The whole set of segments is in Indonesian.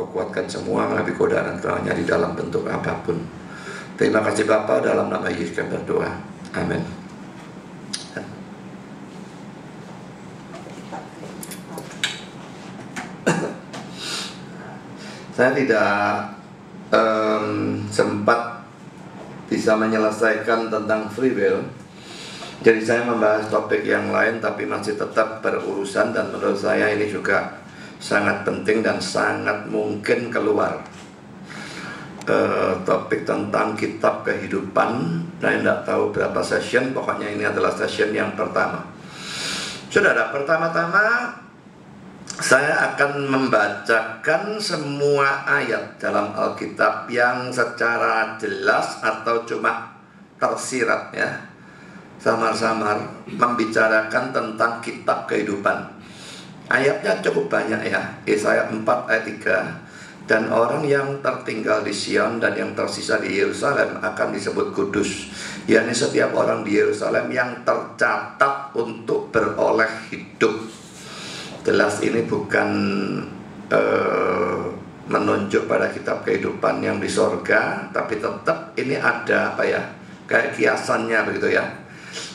Engkau kuatkan semua melalui godaan Engkau-Nya di dalam bentuk apapun. Terima kasih Bapa, dalam nama Yesus kami berdoa. Amin. Saya tidak sempat bisa menyelesaikan tentang free will. Jadi saya membahas topik yang lain, tapi masih tetap berurusan, dan menurut saya ini juga sangat penting dan sangat mungkin keluar. Topik tentang kitab kehidupan. Saya tidak tahu berapa session, pokoknya ini adalah session yang pertama. Saudara, pertama-tama saya akan membacakan semua ayat dalam Alkitab yang secara jelas atau cuma tersirat ya, samar-samar membicarakan tentang kitab kehidupan. Ayatnya cukup banyak ya. Yesaya 4 ayat 3. Dan orang yang tertinggal di Sion dan yang tersisa di Yerusalem akan disebut kudus, yakni setiap orang di Yerusalem yang tercatat untuk beroleh hidup. Jelas ini bukan menunjuk pada kitab kehidupan yang di sorga, tapi tetap ini ada apa ya, kayak kiasannya begitu ya.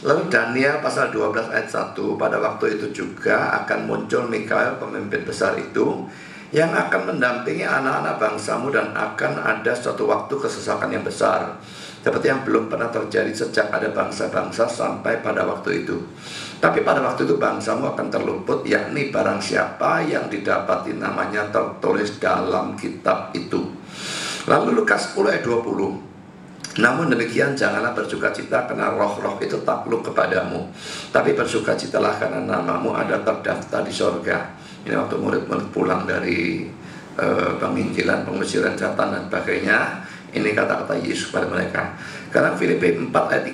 Lalu Daniel pasal 12 ayat 1, pada waktu itu juga akan muncul Mikael pemimpin besar itu, yang akan mendampingi anak-anak bangsamu, dan akan ada suatu waktu kesesakan yang besar, seperti yang belum pernah terjadi sejak ada bangsa-bangsa sampai pada waktu itu. Tapi pada waktu itu bangsamu akan terluput, yakni barang siapa yang didapati namanya tertulis dalam kitab itu. Lalu Lukas 10 ayat 20. Namun demikian janganlah bersukacita karena roh-roh itu takluk kepadamu, tapi bersukacitalah karena namamu ada terdaftar di sorga. Ini waktu murid-murid pulang dari penginjilan, pengusiran setan dan sebagainya. Ini kata-kata Yesus kepada mereka. Karena Filipi 4 ayat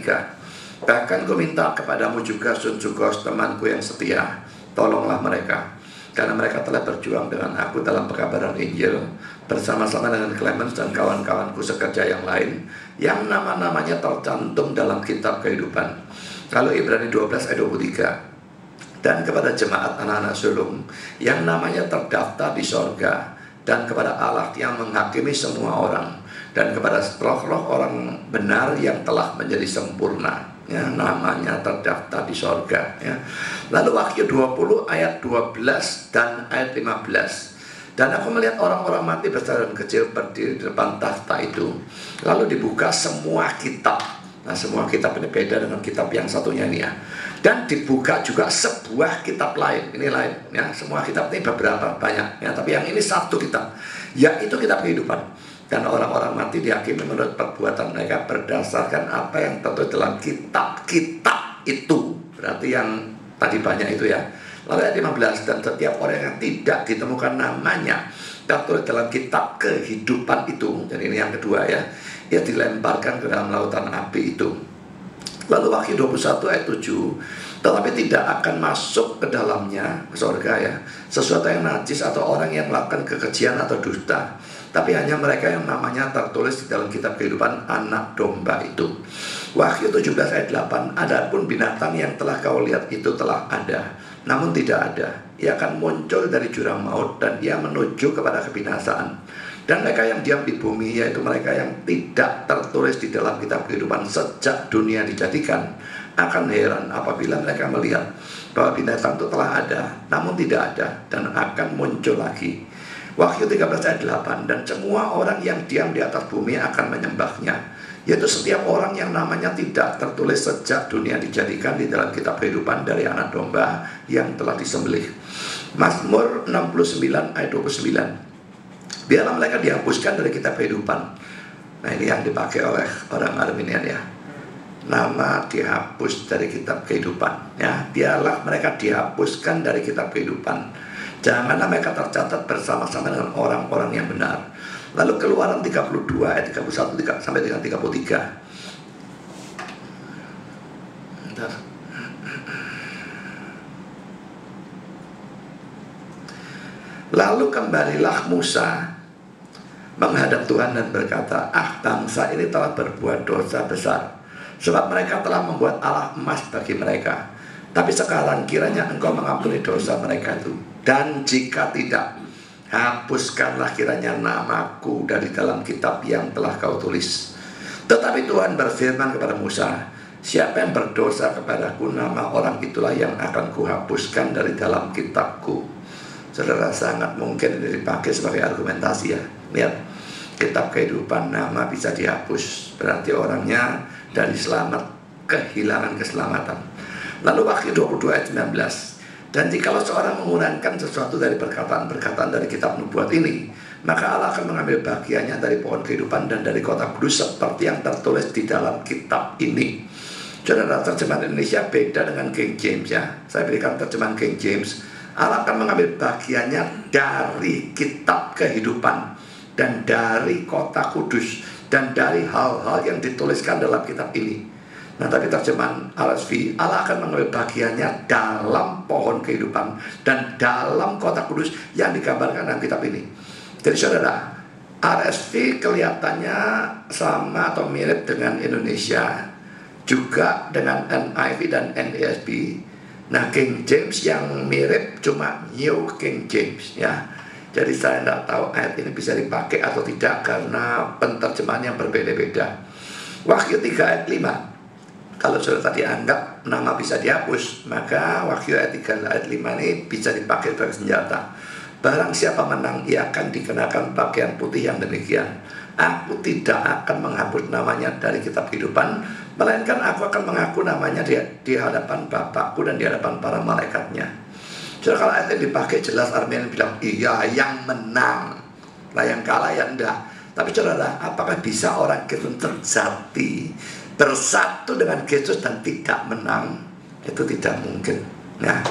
3. Bahkan ku minta kepadamu juga Sunjukos, temanku yang setia, tolonglah mereka, karena mereka telah berjuang dengan aku dalam pekabaran Injil, bersama-sama dengan Clemens dan kawan-kawanku sekerja yang lain, yang nama-namanya tercantum dalam kitab kehidupan. Lalu Ibrani 12 ayat 23. Dan kepada jemaat anak-anak sulung yang namanya terdaftar di sorga, dan kepada Allah yang menghakimi semua orang, dan kepada roh-roh orang benar yang telah menjadi sempurna, ya, namanya terdaftar di sorga ya. Lalu Wahyu 20 ayat 12 dan ayat 15. Dan aku melihat orang-orang mati besar dan kecil berdiri di depan takhta itu. Lalu dibuka semua kitab. Nah, semua kitab ini beda dengan kitab yang satunya ini ya. Dan dibuka juga sebuah kitab lain. Ini lain ya. Semua kitab ini beberapa banyak ya, tapi yang ini satu kitab, yaitu kitab kehidupan. Dan orang-orang mati dihakimi menurut perbuatan mereka berdasarkan apa yang tertulis dalam kitab-kitab itu. Berarti yang tadi banyak itu ya. Lalu ayat 15. Dan setiap orang yang tidak ditemukan namanya tertulis dalam kitab kehidupan itu, dan ini yang kedua ya, ia dilemparkan ke dalam lautan api itu. Lalu Wahyu 21 ayat 7. Tetapi tidak akan masuk ke dalamnya, ke surga ya, sesuatu yang najis atau orang yang melakukan kekejian atau dusta, tapi hanya mereka yang namanya tertulis di dalam kitab kehidupan anak domba itu. Wahyu 17 ayat 8. Adapun binatang yang telah kau lihat itu telah ada, namun tidak ada. Ia akan muncul dari jurang maut, dan ia menuju kepada kebinasaan. Dan mereka yang diam di bumi, yaitu mereka yang tidak tertulis di dalam kitab kehidupan sejak dunia dijadikan, akan heran apabila mereka melihat bahwa binatang itu telah ada, namun tidak ada, dan akan muncul lagi. Wahyu 13 ayat 8. Dan semua orang yang diam di atas bumi akan menyembahnya, yaitu setiap orang yang namanya tidak tertulis sejak dunia dijadikan di dalam kitab kehidupan dari anak domba yang telah disembelih. Mazmur 69 ayat 29. Biarlah mereka dihapuskan dari kitab kehidupan. Nah, ini yang dipakai oleh orang Arminian ya. Nama dihapus dari kitab kehidupan ya. Biarlah mereka dihapuskan dari kitab kehidupan. Janganlah mereka tercatat bersama-sama dengan orang-orang yang benar. Lalu Keluaran 32 ayat 31 sampai dengan 33. Bentar. Lalu kembalilah Musa menghadap Tuhan dan berkata, bangsa ini telah berbuat dosa besar, sebab mereka telah membuat Allah emas bagi mereka. Tapi sekarang kiranya engkau mengampuni dosa mereka itu. Dan jika tidak, hapuskanlah kiranya namaku dari dalam kitab yang telah kau tulis. Tetapi Tuhan berfirman kepada Musa, siapa yang berdosa kepadaku, nama orang itulah yang akan kuhapuskan dari dalam kitabku. Saudara, sangat mungkin ini dipakai sebagai argumentasi ya. Lihat, kitab kehidupan nama bisa dihapus, berarti orangnya dari selamat kehilangan keselamatan. Lalu Wahyu 22 ayat 19, dan jikalau seorang mengurangkan sesuatu dari perkataan-perkataan dari kitab nubuat ini, maka Allah akan mengambil bagiannya dari pohon kehidupan dan dari kota kudus seperti yang tertulis di dalam kitab ini. Saudara, terjemahan Indonesia beda dengan King James ya. Saya berikan terjemahan King James. Allah akan mengambil bagiannya dari kitab kehidupan dan dari kota kudus dan dari hal-hal yang dituliskan dalam kitab ini. Nah, tapi terjemahan RSV, Allah akan mengambil bagiannya dalam pohon kehidupan dan dalam kota kudus yang digambarkan dalam kitab ini. Jadi saudara, RSV kelihatannya sama atau mirip dengan Indonesia, juga dengan NIV dan NASB. Nah, King James yang mirip cuma New King James ya. Jadi saya tidak tahu ayat ini bisa dipakai atau tidak karena penterjemahan yang berbeda-beda. Wahyu 3 ayat 5. Kalau sudah tadi anggap nama bisa dihapus, maka Wahyu ayat 3 ayat 5 ini bisa dipakai sebagai senjata. Barang siapa menang, ia akan dikenakan pakaian putih yang demikian. Aku tidak akan menghapus namanya dari kitab kehidupan, melainkan aku akan mengaku namanya di hadapan Bapakku dan di hadapan para malaikatnya. Jadi kalau ayat ini dipakai jelas Arminian bilang, iya yang menang. Nah yang kalah ya enggak. Tapi saudara, apakah bisa orang Kristen terjati bersatu dengan Yesus dan tidak menang? Itu tidak mungkin. Nah,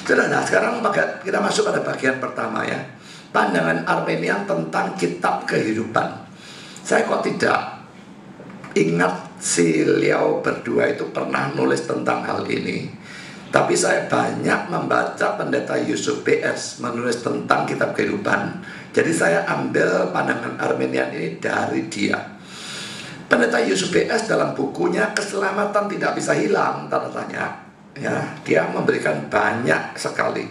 saudara, sekarang kita masuk pada bagian pertama ya. Pandangan Arminian tentang kitab kehidupan. Saya kok tidak ingat si Liao berdua itu pernah nulis tentang hal ini. Tapi saya banyak membaca pendeta Yusuf BS menulis tentang kitab kehidupan. Jadi saya ambil pandangan Arminian ini dari dia. Pendeta Yusuf BS dalam bukunya Keselamatan Tidak Bisa Hilang, tanda tanya, ya, dia memberikan banyak sekali.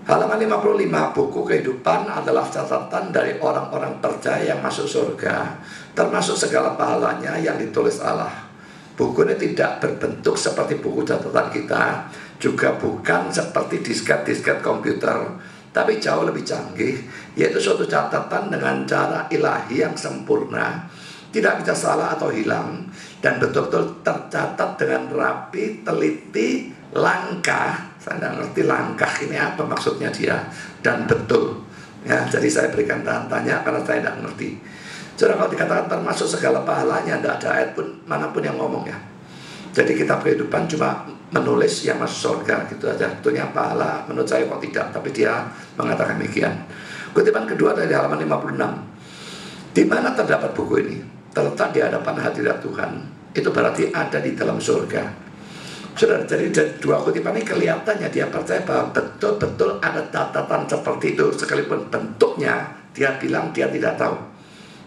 Halaman 55 buku kehidupan adalah catatan dari orang-orang percaya yang masuk surga, termasuk segala pahalanya yang ditulis Allah. Buku ini tidak berbentuk seperti buku catatan kita, juga bukan seperti disket-disket komputer, tapi jauh lebih canggih, yaitu suatu catatan dengan cara ilahi yang sempurna, tidak bisa salah atau hilang, dan betul-betul tercatat dengan rapi, teliti, langkah. Saya tidak ngerti langkah ini apa maksudnya dia, dan betul ya. Jadi saya berikan tanda tanya karena saya tidak ngerti. Jadi kalau dikatakan termasuk segala pahalanya, tidak ada ayat pun manapun yang ngomong ya. Jadi kitab kehidupan cuma menulis yang masuk surga gitu aja. Betulnya pahala menurut saya kok tidak, tapi dia mengatakan demikian. Kutipan kedua dari halaman 56. Di mana terdapat buku ini? Terletak di hadapan hadirat Tuhan. Itu berarti ada di dalam surga. Saudara, jadi dua kutipan ini kelihatannya dia percaya bahwa betul-betul ada catatan seperti itu, sekalipun bentuknya dia bilang dia tidak tahu.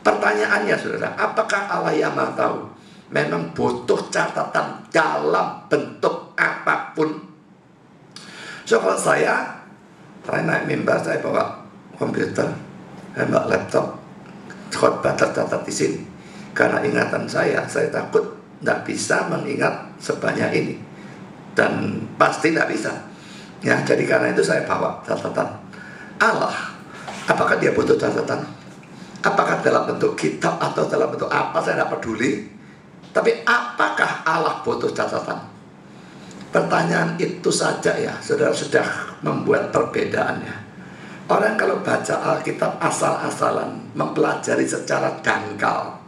Pertanyaannya saudara, apakah Allah yang Maha Tahu memang butuh catatan dalam bentuk apapun? So kalau saya naik mimbar, saya bawa komputer, saya bawa laptop, khotbah tercatat di sini. Karena ingatan saya takut tidak bisa mengingat sebanyak ini, dan pasti tidak bisa. Ya, jadi karena itu saya bawa catatan. Allah, apakah dia butuh catatan? Apakah dalam bentuk kitab atau dalam bentuk apa, saya tidak peduli. Tapi apakah Allah butuh catatan? Pertanyaan itu saja ya, saudara sudah membuat perbedaannya. Orang kalau baca Alkitab asal-asalan, mempelajari secara dangkal,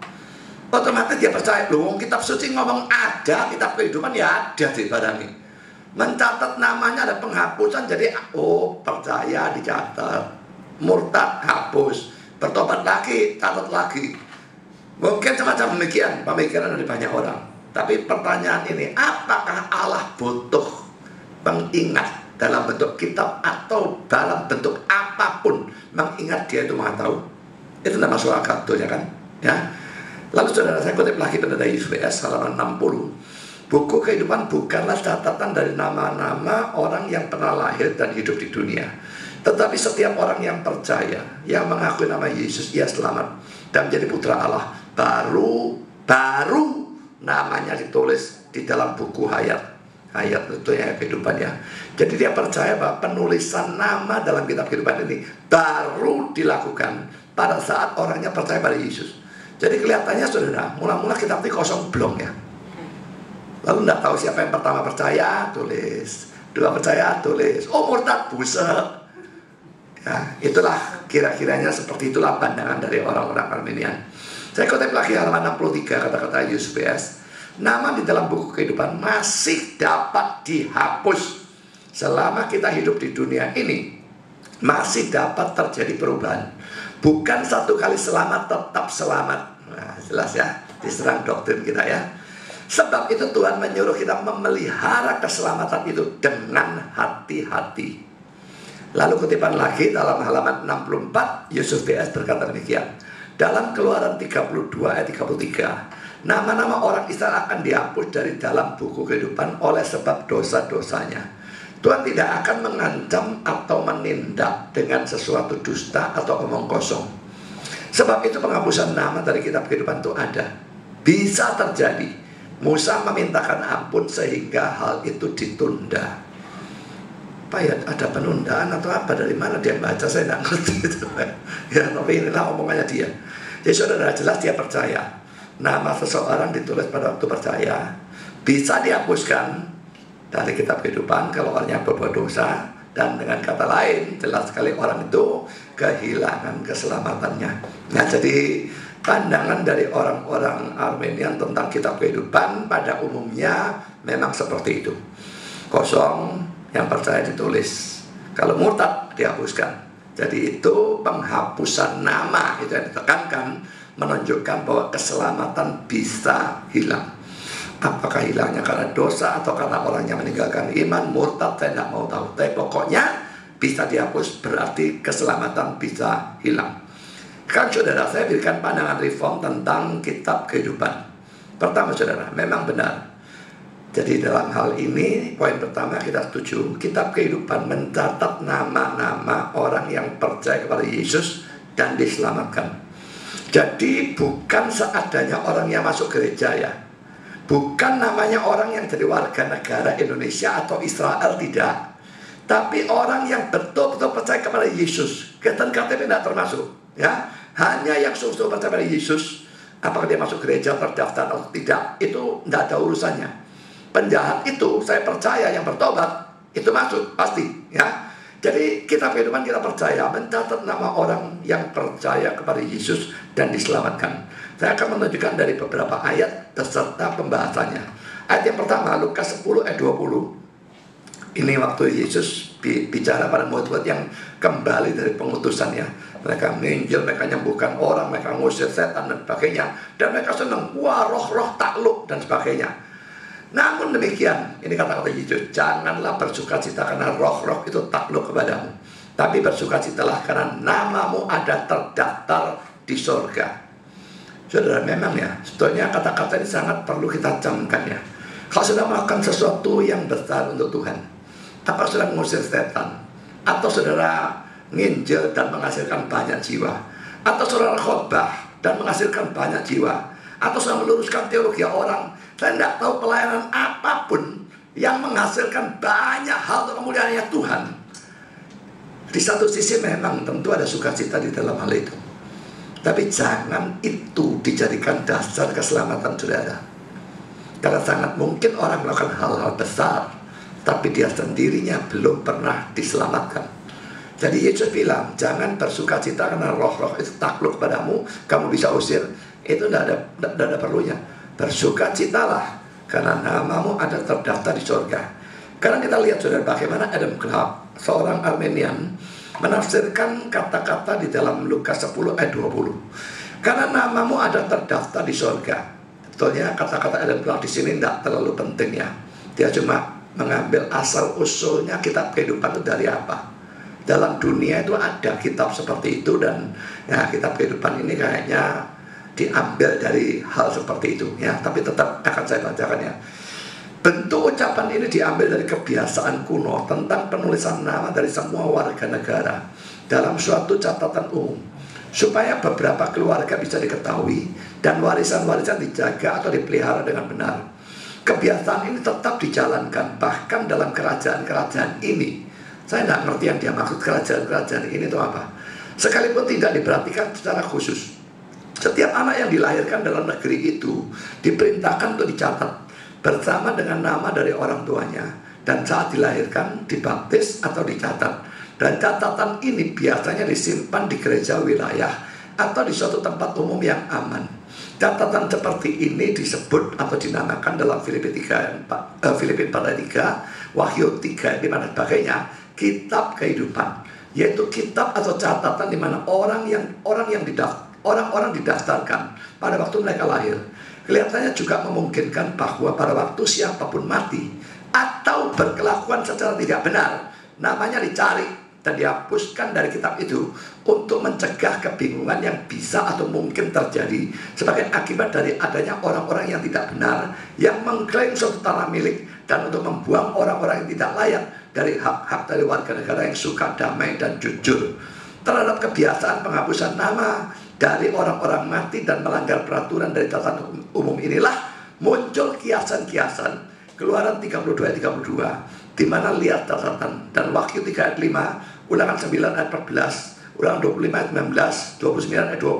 otomatis dia percaya, loh kitab suci ngomong ada, kitab kehidupan ya ada di barang ini. Mencatat namanya ada penghapusan, jadi oh percaya dicatat, murtad hapus, bertobat lagi, catat lagi. Mungkin semacam demikian pemikiran dari banyak orang. Tapi pertanyaan ini, apakah Allah butuh mengingat dalam bentuk kitab atau dalam bentuk apapun, mengingat dia itu Maha Tahu? Itu tidak masuk akal, ya kan? Ya. Lalu saudara, saya kutip lagi pendeta Yusuf BS halaman 60. Buku kehidupan bukanlah catatan dari nama-nama orang yang pernah lahir dan hidup di dunia, tetapi setiap orang yang percaya, yang mengakui nama Yesus, ia selamat dan menjadi putra Allah. Baru namanya ditulis di dalam buku hayat itu ya kehidupan ya. Jadi dia percaya bahwa penulisan nama dalam kitab kehidupan ini baru dilakukan pada saat orangnya percaya pada Yesus. Jadi kelihatannya saudara, mula-mula kitab ini kosong belum ya. Lalu tidak tahu siapa yang pertama percaya, tulis. Dua percaya, tulis. Oh, murtad, buset. Ya, itulah kira-kiranya seperti itulah pandangan dari orang-orang Armenian. Saya kutip lagi halaman 63 kata-kata Yusebius. Nama di dalam buku kehidupan masih dapat dihapus selama kita hidup di dunia ini. Masih dapat terjadi perubahan. Bukan satu kali selamat tetap selamat. Nah, jelas ya, diserang doktrin kita ya. Sebab itu Tuhan menyuruh kita memelihara keselamatan itu dengan hati-hati. Lalu kutipan lagi dalam halaman 64, Yusebius berkata demikian. Dalam Keluaran 32 ayat 33, nama-nama orang Israel akan dihapus dari dalam buku kehidupan oleh sebab dosa-dosanya. Tuhan tidak akan mengancam atau menindak dengan sesuatu dusta atau omong kosong. Sebab itu penghapusan nama dari kitab kehidupan itu ada. Bisa terjadi. Musa memintakan ampun sehingga hal itu ditunda. Apa ya, ada penundaan atau apa? Dari mana dia baca? Saya tidak ngerti itu. Ya, tapi inilah omongannya dia. Jadi saudara, jelas dia percaya. Nama seseorang ditulis pada waktu percaya. Bisa dihapuskan dari kitab kehidupan kalau orangnya berbuat dosa. Dan dengan kata lain, jelas sekali orang itu kehilangan keselamatannya. Nah, jadi pandangan dari orang-orang Armenian tentang kitab kehidupan pada umumnya memang seperti itu. Kosong, yang percaya ditulis. Kalau murtad dihapuskan. Jadi itu penghapusan nama, itu yang ditekankan, menunjukkan bahwa keselamatan bisa hilang. Apakah hilangnya karena dosa atau karena orangnya meninggalkan iman, murtad, saya tidak mau tahu. Tapi pokoknya bisa dihapus, berarti keselamatan bisa hilang. Kan saudara, saya berikan pandangan reform tentang kitab kehidupan. Pertama saudara, memang benar. Jadi dalam hal ini, poin pertama kita setuju, kitab kehidupan mencatat nama-nama orang yang percaya kepada Yesus dan diselamatkan. Jadi bukan seadanya orang yang masuk gereja ya. Bukan namanya orang yang jadi warga negara Indonesia atau Israel, tidak. Tapi orang yang betul-betul percaya kepada Yesus. Kristen KTP tidak termasuk ya. Hanya yang sungguh percaya pada Yesus, apakah dia masuk gereja, terdaftar atau tidak, itu tidak ada urusannya. Penjahat itu, saya percaya yang bertobat, itu masuk, pasti ya. Jadi kitab kehidupan kita percaya, mencatat nama orang yang percaya kepada Yesus dan diselamatkan. Saya akan menunjukkan dari beberapa ayat beserta pembahasannya. Ayat yang pertama, Lukas 10 ayat 20. Ini waktu Yesus bicara pada murid-murid yang kembali dari pengutusannya. Mereka menginjil, mereka menyembuhkan orang, mereka ngusir setan dan sebagainya. Dan mereka senang, wah roh-roh takluk dan sebagainya. Namun demikian, ini kata-kata Yesus, janganlah bersukacita karena roh-roh itu takluk kepadamu. Tapi bersukacitalah karena namamu ada terdaftar di surga. Saudara, memang ya, sebetulnya kata-kata ini sangat perlu kita camkan ya. Kalau sudah melakukan sesuatu yang besar untuk Tuhan, apa sudah mengusir setan, atau saudara nginjil dan menghasilkan banyak jiwa, atau saudara khotbah dan menghasilkan banyak jiwa, atau sudah meluruskan teologi orang, saya tidak tahu pelayanan apapun yang menghasilkan banyak hal untuk kemuliaannya Tuhan. Di satu sisi memang tentu ada sukacita di dalam hal itu, tapi jangan itu dijadikan dasar keselamatan saudara. Karena sangat mungkin orang melakukan hal-hal besar, tapi dia sendirinya belum pernah diselamatkan. Jadi Yesus bilang, jangan bersukacita karena roh-roh itu takluk padamu, kamu bisa usir. Itu tidak ada perlunya. Bersukacitalah karena namamu ada terdaftar di surga. Karena kita lihat saudara bagaimana Adam Clarke, seorang Armenian, menafsirkan kata-kata di dalam Lukas 10 ayat 20. Karena namamu ada terdaftar di surga. Sebetulnya kata-kata Adam Clarke di sini tidak terlalu penting ya. Dia cuma mengambil asal usulnya kitab kehidupan itu dari apa. Dalam dunia itu ada kitab seperti itu, dan ya kitab kehidupan ini kayaknya diambil dari hal seperti itu ya. Tapi tetap akan saya bacakan ya. Bentuk ucapan ini diambil dari kebiasaan kuno tentang penulisan nama dari semua warga negara dalam suatu catatan umum, supaya beberapa keluarga bisa diketahui dan warisan-warisan dijaga atau dipelihara dengan benar. Kebiasaan ini tetap dijalankan bahkan dalam kerajaan-kerajaan ini. Saya tidak ngerti yang dia maksud kerajaan-kerajaan ini itu apa. Sekalipun tidak diperhatikan secara khusus, setiap anak yang dilahirkan dalam negeri itu diperintahkan untuk dicatat bersama dengan nama dari orang tuanya, dan saat dilahirkan dibaptis atau dicatat. Dan catatan ini biasanya disimpan di gereja wilayah atau di suatu tempat umum yang aman. Catatan seperti ini disebut atau dinamakan dalam Filipi 4 ayat 3, Wahyu 3 5 dan sebagainya, kitab kehidupan, yaitu kitab atau catatan di mana orang-orang didaftarkan pada waktu mereka lahir. Kelihatannya juga memungkinkan bahwa pada waktu siapapun mati atau berkelakuan secara tidak benar, namanya dicari dan dihapuskan dari kitab itu untuk mencegah kebingungan yang bisa atau mungkin terjadi sebagai akibat dari adanya orang-orang yang tidak benar yang mengklaim suatu tanah milik, dan untuk membuang orang-orang yang tidak layak dari hak-hak dari warga negara yang suka damai dan jujur. Terhadap kebiasaan penghapusan nama dari orang-orang mati dan melanggar peraturan dari catatan umum inilah muncul kiasan-kiasan. Keluaran 32 ayat 32, di mana lihat catatan, dan Wahyu 3 ayat 5, Ulangan 9 ayat 14, Ulangan 25 ayat 19, 29 ayat 20,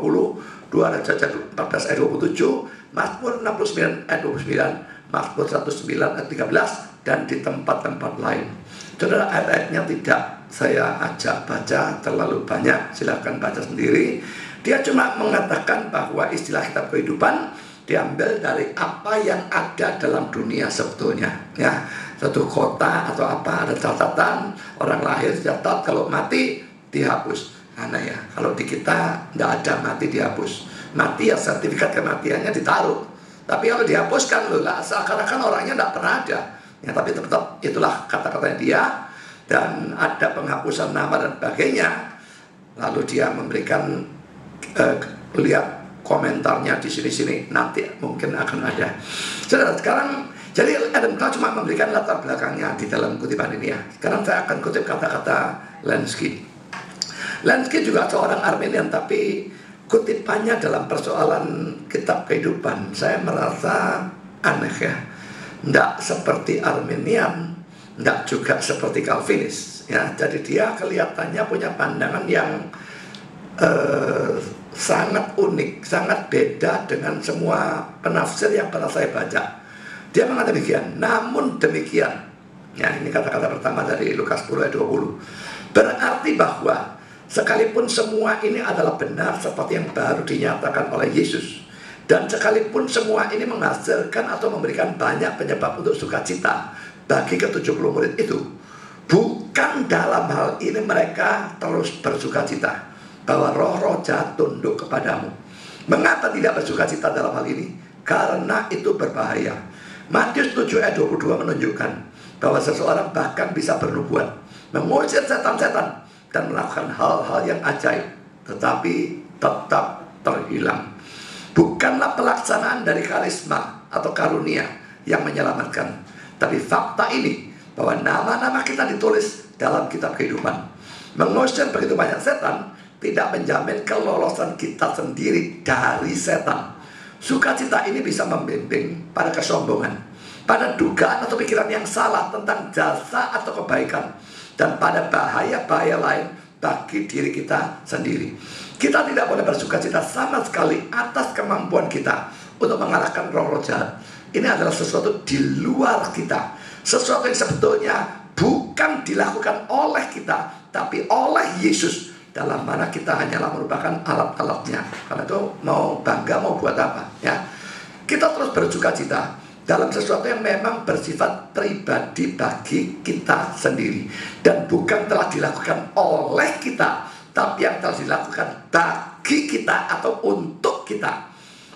2 Raja 14 ayat 27, Mazmur 69 ayat 29, Mazmur 109 ayat 13, dan di tempat-tempat lain. Saudara, ayat-ayatnya tidak saya ajak baca terlalu banyak, silahkan baca sendiri. Dia cuma mengatakan bahwa istilah kitab kehidupan diambil dari apa yang ada dalam dunia sebetulnya, ya. Satu kota atau apa ada catatan, orang lahir dicatat, kalau mati dihapus. Aneh ya, kalau di kita tidak ada mati dihapus. Mati ya sertifikat kematiannya ditaruh, tapi kalau dihapuskan loh, seakan-akan orangnya tidak pernah ada. Ya, tapi tetap itulah kata-katanya dia, dan ada penghapusan nama dan sebagainya. Lalu dia memberikan lihat komentarnya di sini-sini, nanti mungkin akan ada. Sekarang, jadi Adam Clarke cuma memberikan latar belakangnya di dalam kutipan ini ya. Sekarang saya akan kutip kata-kata Lenski. Lenski juga seorang Arminian, tapi kutipannya dalam persoalan kitab kehidupan saya merasa aneh ya. Tidak seperti Arminian, tidak juga seperti Calvinis ya. Jadi dia kelihatannya punya pandangan yang sangat unik, sangat beda dengan semua penafsir yang pernah saya baca. Dia mengatakan demikian, namun demikian, ya ini kata-kata pertama dari Lukas 10 ayat 20, berarti bahwa sekalipun semua ini adalah benar seperti yang baru dinyatakan oleh Yesus, dan sekalipun semua ini menghasilkan atau memberikan banyak penyebab untuk sukacita bagi ke-70 murid itu, bukan dalam hal ini mereka terus bersukacita bahwa roh-roh jahat tunduk kepadamu. Mengapa tidak bersukacita dalam hal ini? Karena itu berbahaya. Matius 7 ayat 22 menunjukkan bahwa seseorang bahkan bisa bernubuat, mengusir setan-setan, dan melakukan hal-hal yang ajaib, tetapi tetap terhilang. Bukanlah pelaksanaan dari karisma atau karunia yang menyelamatkan, tapi fakta ini bahwa nama-nama kita ditulis dalam kitab kehidupan. Mengusir begitu banyak setan tidak menjamin kelolosan kita sendiri dari setan. Sukacita ini bisa membimbing pada kesombongan, pada dugaan atau pikiran yang salah tentang jasa atau kebaikan, dan pada bahaya-bahaya lain bagi diri kita sendiri. Kita tidak boleh bersukacita sama sekali atas kemampuan kita untuk mengalahkan roh-roh jahat. Ini adalah sesuatu di luar kita, sesuatu yang sebetulnya bukan dilakukan oleh kita, tapi oleh Yesus, dalam mana kita hanyalah merupakan alat-alatnya. Karena itu mau bangga mau buat apa ya. Kita terus bersukacita dalam sesuatu yang memang bersifat pribadi bagi kita sendiri, dan bukan telah dilakukan oleh kita, tapi yang telah dilakukan bagi kita atau untuk kita.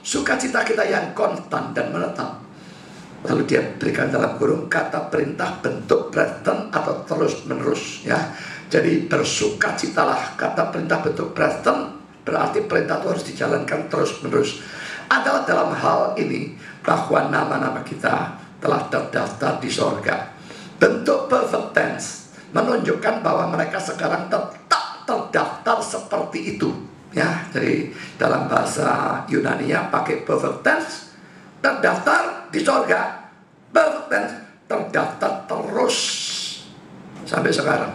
Sukacita kita yang konstan dan menetap. Lalu dia berikan dalam kurung kata perintah bentuk present atau terus menerus ya. Jadi bersukacitalah, kata perintah bentuk present berarti perintah itu harus dijalankan terus menerus. Adalah dalam hal ini bahwa nama-nama kita telah terdaftar di sorga. Bentuk perfect tense menunjukkan bahwa mereka sekarang tetap terdaftar seperti itu. Ya, jadi dalam bahasa Yunani-nya pakai perfect tense, terdaftar di sorga. Perfect tense terdaftar terus sampai sekarang.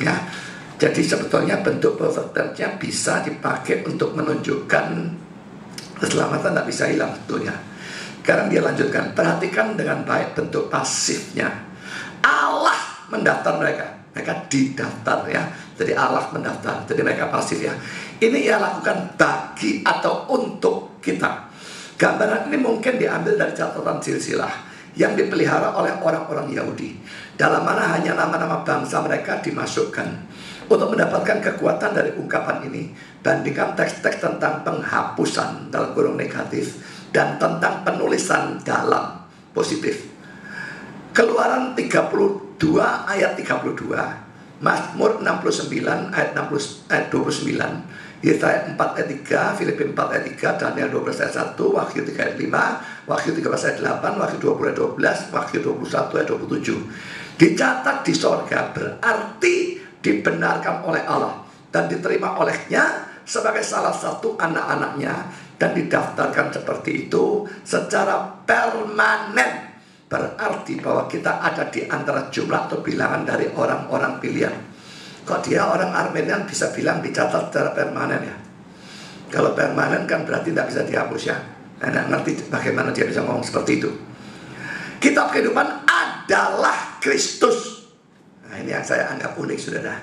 Ya, jadi sebetulnya bentuk perfect tense-nya bisa dipakai untuk menunjukkan keselamatan, tidak bisa hilang tentunya. Sekarang dia lanjutkan, perhatikan dengan baik bentuk pasifnya. Allah mendaftar mereka, mereka didaftar ya. Jadi Allah mendaftar, jadi mereka pasif ya. Ini ia lakukan bagi atau untuk kita. Gambaran ini mungkin diambil dari catatan silsilah yang dipelihara oleh orang-orang Yahudi, dalam mana hanya nama-nama bangsa mereka dimasukkan. Untuk mendapatkan kekuatan dari ungkapan ini, bandingkan teks-teks tentang penghapusan dalam kurung negatif dan tentang penulisan dalam positif. Keluaran 32 ayat 32, Mazmur 69 ayat 29, Yesaya 4 ayat 3, Filipi 4 ayat 3, Daniel 12 ayat 1, Wahyu 3 ayat 5, Wahyu 13 ayat 8, Wahyu 20 ayat 12, Wahyu 21 ayat 27. Dicatat di sorga berarti dibenarkan oleh Allah dan diterima olehnya sebagai salah satu anak-anaknya, dan didaftarkan seperti itu secara permanen. Berarti bahwa kita ada di antara jumlah atau bilangan dari orang-orang pilihan. Kok dia orang Armenian bisa bilang dicatat secara permanen ya? Kalau permanen kan berarti tidak bisa dihapus ya. Nah, ngerti bagaimana dia bisa ngomong seperti itu. Kitab kehidupan adalah Kristus. Nah, ini yang saya anggap unik, saudara.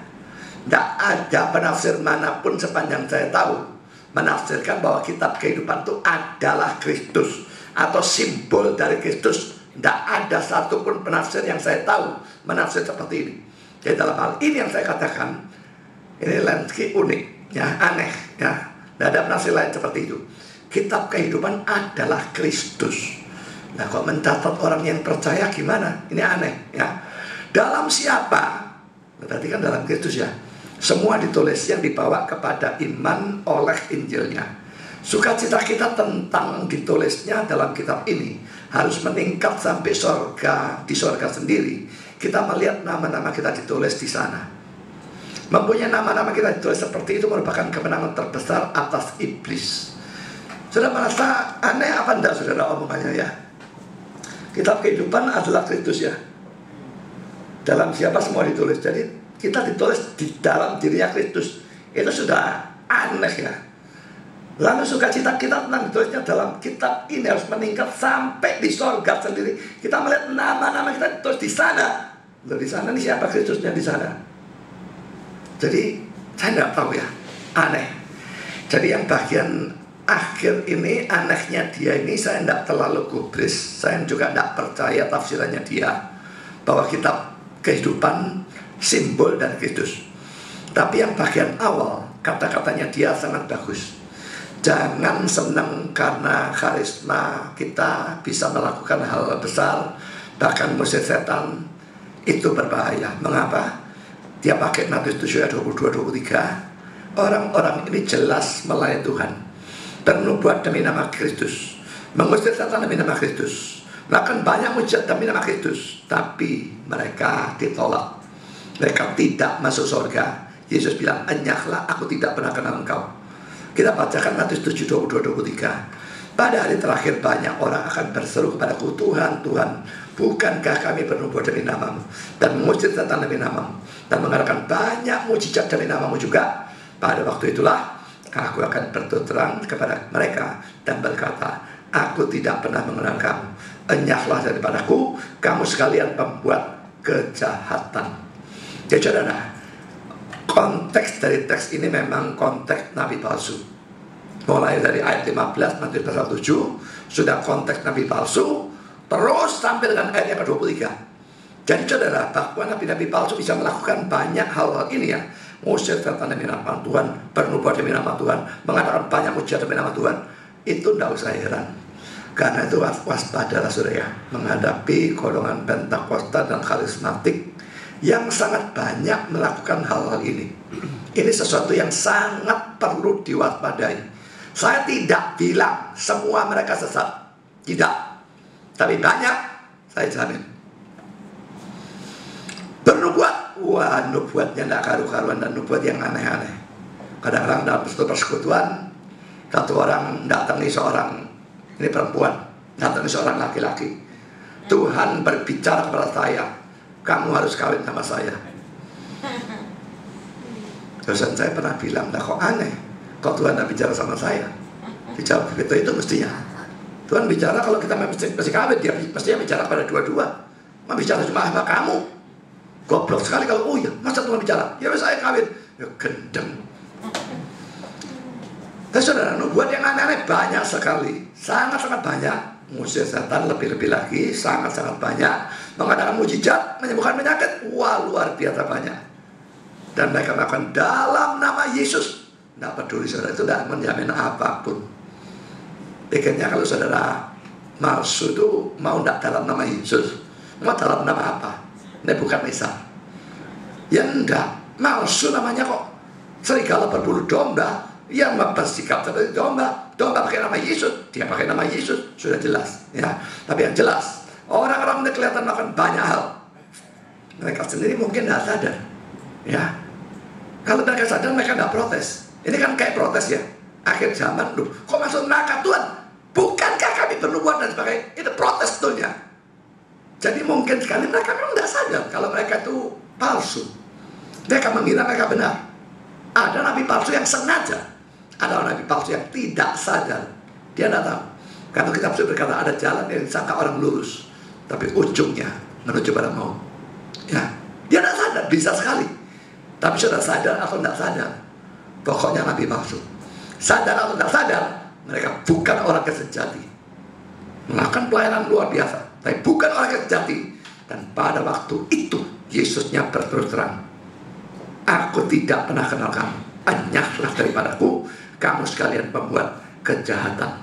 Tidak ada penafsir manapun sepanjang saya tahu menafsirkan bahwa kitab kehidupan itu adalah Kristus atau simbol dari Kristus. Tidak ada satupun penafsir yang saya tahu menafsir seperti ini. Jadi dalam hal ini yang saya katakan, ini landscape unik, ya, aneh, ya. Tidak ada penafsir lain seperti itu. Kitab kehidupan adalah Kristus. Nah, kok mencatat orang yang percaya gimana? Ini aneh, ya. Dalam siapa? Berarti kan dalam Kristus ya. Semua ditulis yang dibawa kepada iman oleh Injilnya. Sukacita kita tentang ditulisnya dalam kitab ini harus meningkat sampai sorga, di sorga sendiri. Kita melihat nama-nama kita ditulis di sana. Mempunyai nama-nama kita ditulis seperti itu merupakan kemenangan terbesar atas iblis. Sudah merasa aneh apa enggak, saudara, omongannya ya? Kitab kehidupan adalah Kristus ya. Dalam siapa semua ditulis. Jadi kita ditulis di dalam dirinya Kristus. Itu sudah aneh ya. Lalu sukacita kita tentang ditulisnya dalam kitab ini harus meningkat sampai di sorga sendiri. Kita melihat nama-nama kita ditulis di sana. Di sana ini siapa Kristusnya di sana? Jadi saya tidak tahu ya, aneh. Jadi yang bagian akhir ini, anehnya dia ini saya tidak terlalu gubris. Saya juga tidak percaya tafsirannya dia bahwa kitab kehidupan simbol dan Kristus. Tapi yang bagian awal, kata-katanya dia sangat bagus. Jangan senang karena karisma kita bisa melakukan hal besar, bahkan mengusir setan. Itu berbahaya. Mengapa? Dia pakai Matius 7 ayat 22-23. Orang-orang ini jelas melayani Tuhan, bernubuat demi nama Kristus, mengusir setan demi nama Kristus, melakukan banyak mujizat demi nama Kristus, tapi mereka ditolak. Mereka tidak masuk surga. Yesus bilang, enyahlah, aku tidak pernah kenal engkau. Kita bacakan Matius 7, 22-23. Pada hari terakhir banyak orang akan berseru kepadaku, Tuhan, Tuhan, bukankah kami bernubuat demi namamu dan mengusir setan demi namamu dan mengadakan banyak mujizat demi namamu juga? Pada waktu itulah aku akan berterus terang kepada mereka dan berkata, aku tidak pernah mengenal kamu. Enyahlah daripadaku, kamu sekalian pembuat kejahatan. Jadi saudara, konteks dari teks ini memang konteks nabi palsu. Mulai dari ayat 15 Matius pasal 7 sudah konteks nabi palsu, terus sampai dengan ayat yang ke-23. Jadi saudara, bahwa nabi-nabi palsu bisa melakukan banyak hal-hal ini ya. Mengusir setan demi nama Tuhan, bernubuat demi nama Tuhan, mengatakan banyak mujizat demi nama Tuhan. Itu tidak usah heran. Karena itu waspadalah saudara ya, menghadapi golongan Pentakosta dan karismatik yang sangat banyak melakukan hal-hal ini. Ini sesuatu yang sangat perlu diwaspadai. Saya tidak bilang semua mereka sesat, tidak. Tapi banyak Saya jamin. Bernubuat, wah nubuatnya tidak karu-karuan dan nubuat yang aneh-aneh. Kadang-kadang dalam persekutuan, satu orang datangi seorang, ini perempuan, datangi seorang laki-laki. Tuhan berbicara kepada saya, kamu harus kawin sama saya. Terus saya pernah bilang, nah kok aneh, kok Tuhan tidak bicara sama saya? Dijawab begitu, itu mestinya. Tuhan bicara kalau kita mesti kawin, dia mestinya bicara pada dua-dua. Mau bicara cuma sama kamu. Goblok sekali kalau, oh iya, masa Tuhan bicara? Ya saya kawin. Ya gendeng. Dan saudara, nubuat yang aneh-aneh banyak sekali. Sangat-sangat banyak. Musuh setan lebih-lebih lagi, sangat-sangat banyak. Mengadakan mujizat, menyembuhkan penyakit. Wah, luar biasa banyak. Dan mereka melakukan dalam nama Yesus. Tidak peduli saudara, itu tidak menjamin apapun. Pikirnya kalau saudara palsu itu mau tidak dalam nama Yesus, mau dalam nama apa? Ini bukan misal. Ya enggak, palsu namanya kok. Serigala berbulu domba, yang bersikap seperti domba. Domba pakai nama Yesus, dia pakai nama Yesus, sudah jelas. Ya, tapi yang jelas, orang-orang ini kelihatan melakukan banyak hal. Mereka sendiri mungkin tidak sadar. Ya, kalau mereka sadar mereka tidak protes. Ini kan kayak protes ya. Akhir zaman, loh, kok masuk neraka Tuhan? Bukankah kami bernubuat dan sebagainya? Itu protes betulnya. Jadi mungkin sekali mereka memang tidak sadar kalau mereka itu palsu. Mereka mengira mereka benar. Ada nabi palsu yang sengaja, ada nabi palsu yang tidak sadar. Dia tidak tahu. Karena kitab suci berkata ada jalan yang disangka orang lurus, tapi ujungnya menuju pada maut. Ya, dia tidak sadar, bisa sekali. Tapi sudah sadar atau tidak sadar, pokoknya nabi palsu. Sadar atau tidak sadar, mereka bukan orang sejati. Melakukan pelayanan luar biasa, tapi bukan orang sejati. Dan pada waktu itu Yesusnya berterus terang, aku tidak pernah kenal kamu. Enyahlah daripadaku, kamu sekalian pembuat kejahatan.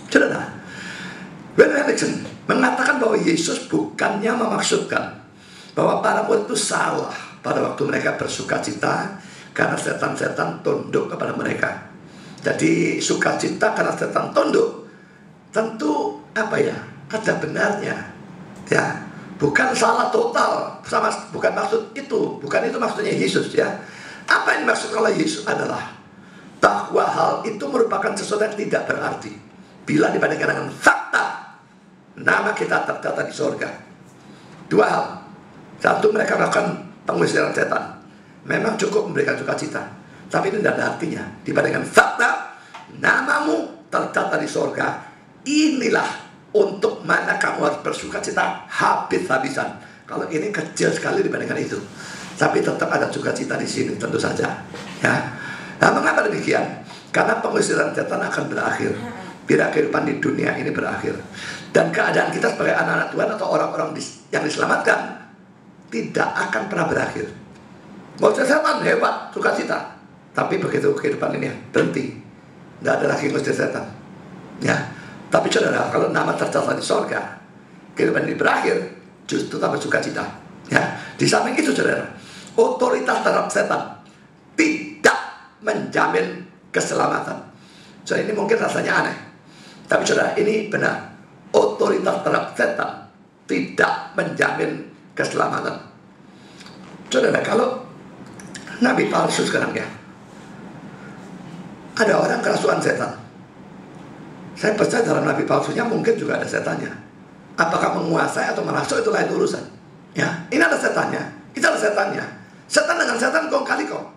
Saudara, William Erickson mengatakan bahwa Yesus bukannya memaksudkan bahwa para murid itu salah pada waktu mereka bersukacita karena setan-setan tunduk kepada mereka. Jadi sukacita karena setan tunduk, tentu apa ya, ada benarnya. Ya, bukan salah total, bukan maksud itu, bukan itu maksudnya Yesus ya. Apa yang dimaksud oleh Yesus adalah bahwa hal itu merupakan sesuatu yang tidak berarti bila dibandingkan dengan fakta nama kita tercatat di surga. Dua hal. Satu, mereka melakukan pengusiran setan, memang cukup memberikan sukacita, tapi ini tidak ada artinya dibandingkan fakta namamu tercatat di surga. Inilah untuk mana kamu harus bersukacita habis-habisan. Kalau ini kecil sekali dibandingkan itu, tapi tetap ada sukacita di sini tentu saja. Ya. Nah, mengapa demikian? Karena pengusiran setan akan berakhir bila kehidupan di dunia ini berakhir. Dan keadaan kita sebagai anak-anak Tuhan atau orang-orang yang diselamatkan tidak akan pernah berakhir. Ngusir setan hebat, sukacita. Tapi begitu kehidupan ini berhenti, tidak ada lagi ngusir setan. Ya. Tapi saudara, kalau nama tercatat di sorga, kehidupan ini berakhir, justru tambah sukacita. Ya. Di samping itu saudara, otoritas terhadap setan tidak menjamin keselamatan. So ini mungkin rasanya aneh, tapi saudara, ini benar. Otoritas terhadap setan tidak menjamin keselamatan. Saudara, kalau nabi palsu sekarang ya, ada orang kerasukan setan. Saya percaya dalam nabi palsunya mungkin juga ada setannya. Apakah menguasai atau merasuk itu lain urusan. Ya, ini ada setannya, itu ada setannya. Setan dengan setan kong kali kong.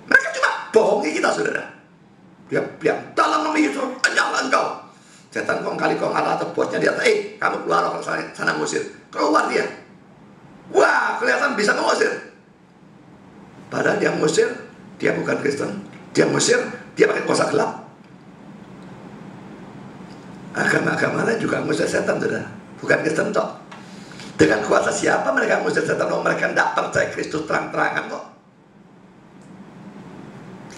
Mereka cuma bohongi kita saudara. Dia bilang dalam nama Yesus enyahlah engkau. Setan kong kali kong ala atau buatnya dia, kamu keluar orang sana ngusir. Keluar dia. Wah, kelihatan bisa mengusir. Padahal dia ngusir, dia bukan Kristen. Dia ngusir, dia pakai kuasa gelap. Agama-agama lain juga ngusir setan saudara, bukan Kristen toh. Dengan kuasa siapa mereka ngusir setan? Oh, mereka tidak percaya Kristus terang-terangan kok.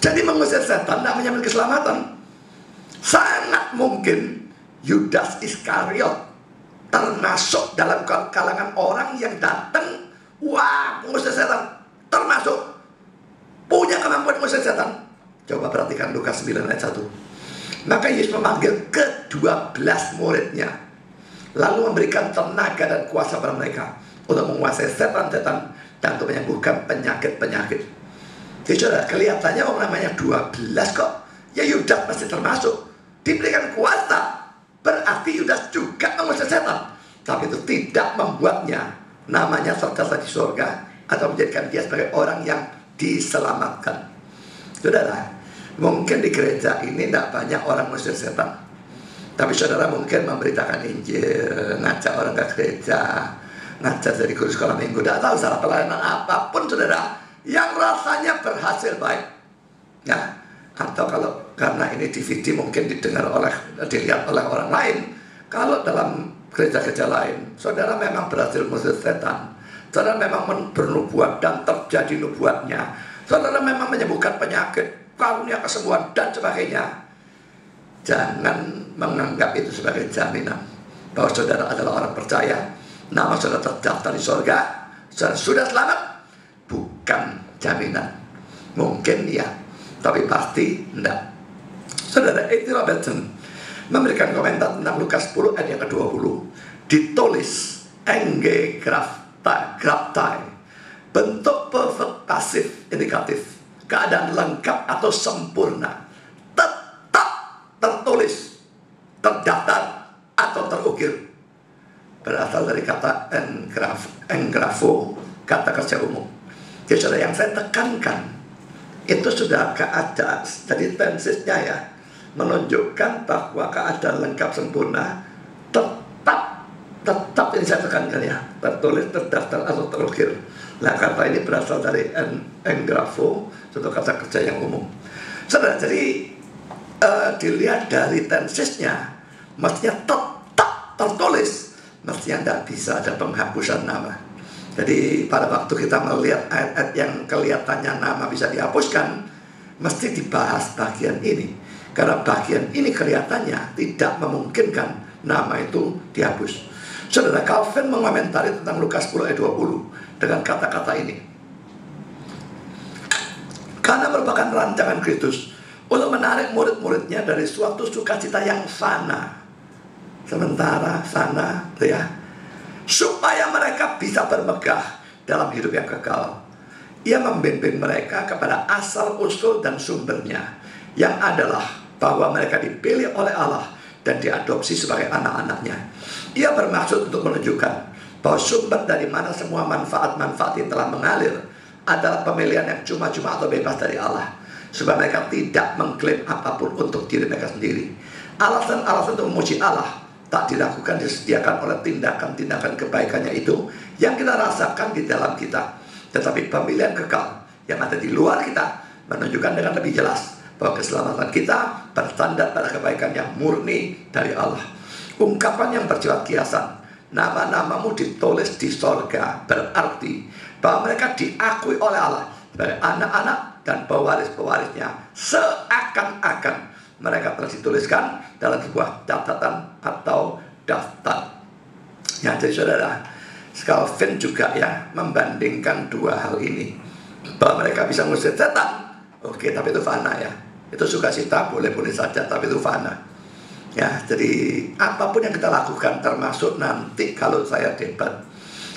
Jadi mengusir setan tidak menjamin keselamatan. Sangat mungkin Yudas Iskariot termasuk dalam kalangan orang yang datang, wah, mengusir setan, termasuk punya kemampuan mengusir setan. Coba perhatikan Lukas 9 ayat 1. Maka Yesus memanggil ke-12 muridnya, lalu memberikan tenaga dan kuasa pada mereka untuk menguasai setan-setan dan untuk menyembuhkan penyakit-penyakit. Jadi saudara, kelihatannya orang namanya 12 kok. Ya Yudas masih termasuk diberikan kuasa, berarti Yudas juga mengusir setan. Tapi itu tidak membuatnya namanya tercatat di surga atau menjadikan dia sebagai orang yang diselamatkan. Saudara, mungkin di gereja ini tidak banyak orang mengusir setan, tapi saudara mungkin memberitakan Injil, ngajak orang ke gereja, ngajar dari guru sekolah minggu, tidak tahu salah pelayanan apapun saudara, yang rasanya berhasil baik. Ya, atau kalau karena ini DVD mungkin dilihat oleh orang lain. Kalau dalam gereja-gereja lain, saudara memang berhasil mengusir setan, saudara memang bernubuat dan terjadi nubuatnya, saudara memang menyembuhkan penyakit, karunia kesembuhan dan sebagainya. Jangan menganggap itu sebagai jaminan bahwa saudara adalah orang percaya, nama saudara terdaftar di surga, saudara sudah selamat. Bukan jaminan. Mungkin ya, tapi pasti tidak. Saudara, A.T. Robertson memberikan komentar tentang Lukas 10 ayat yang ke-20. Ditulis enge graptai, bentuk perfect pasif indikatif, keadaan lengkap atau sempurna, tetap tertulis, terdaftar atau terukir. Berasal dari kata engrafo, kata kerja umum. Jadi saudara, yang saya tekankan itu sudah keadaan, jadi tensisnya ya, menunjukkan bahwa keadaan lengkap sempurna, tetap ini saya tekankan ya, tertulis, terdaftar atau terukir. Nah, kata ini berasal dari engrafo, suatu kata kerja yang umum. Saudara, jadi dilihat dari tensisnya, mestinya tetap tertulis, mestinya tidak bisa ada penghapusan nama. Jadi pada waktu kita melihat ayat-ayat yang kelihatannya nama bisa dihapuskan, mesti dibahas bagian ini. Karena bagian ini kelihatannya tidak memungkinkan nama itu dihapus. Saudara, Calvin mengomentari tentang Lukas 10 ayat 20 dengan kata-kata ini. Karena merupakan rancangan Kristus untuk menarik murid-muridnya dari suatu sukacita yang fana. Sementara fana, ya, supaya mereka bisa bermegah dalam hidup yang kekal. Ia membimbing mereka kepada asal-usul dan sumbernya, yang adalah bahwa mereka dipilih oleh Allah dan diadopsi sebagai anak-anaknya. Ia bermaksud untuk menunjukkan bahwa sumber dari mana semua manfaat-manfaat yang telah mengalir adalah pemilihan yang cuma-cuma atau bebas dari Allah, supaya mereka tidak mengklaim apapun untuk diri mereka sendiri. Alasan-alasan untuk memuji Allah tak dilakukan, disediakan oleh tindakan-tindakan kebaikannya itu yang kita rasakan di dalam kita, tetapi pemilihan kekal yang ada di luar kita menunjukkan dengan lebih jelas bahwa keselamatan kita berstandar pada kebaikan yang murni dari Allah. Ungkapan yang bersifat kiasan, nama-namamu ditulis di sorga, berarti bahwa mereka diakui oleh Allah sebagai anak-anak dan pewaris-pewarisnya, seakan-akan mereka telah dituliskan dalam sebuah catatan atau daftar. Ya, jadi saudara, Calvin juga ya membandingkan dua hal ini, bahwa mereka bisa mengusir setan, oke, tapi itu fana ya. Itu sukacita boleh-boleh saja, tapi itu fana. Ya, jadi apapun yang kita lakukan, termasuk nanti kalau saya debat,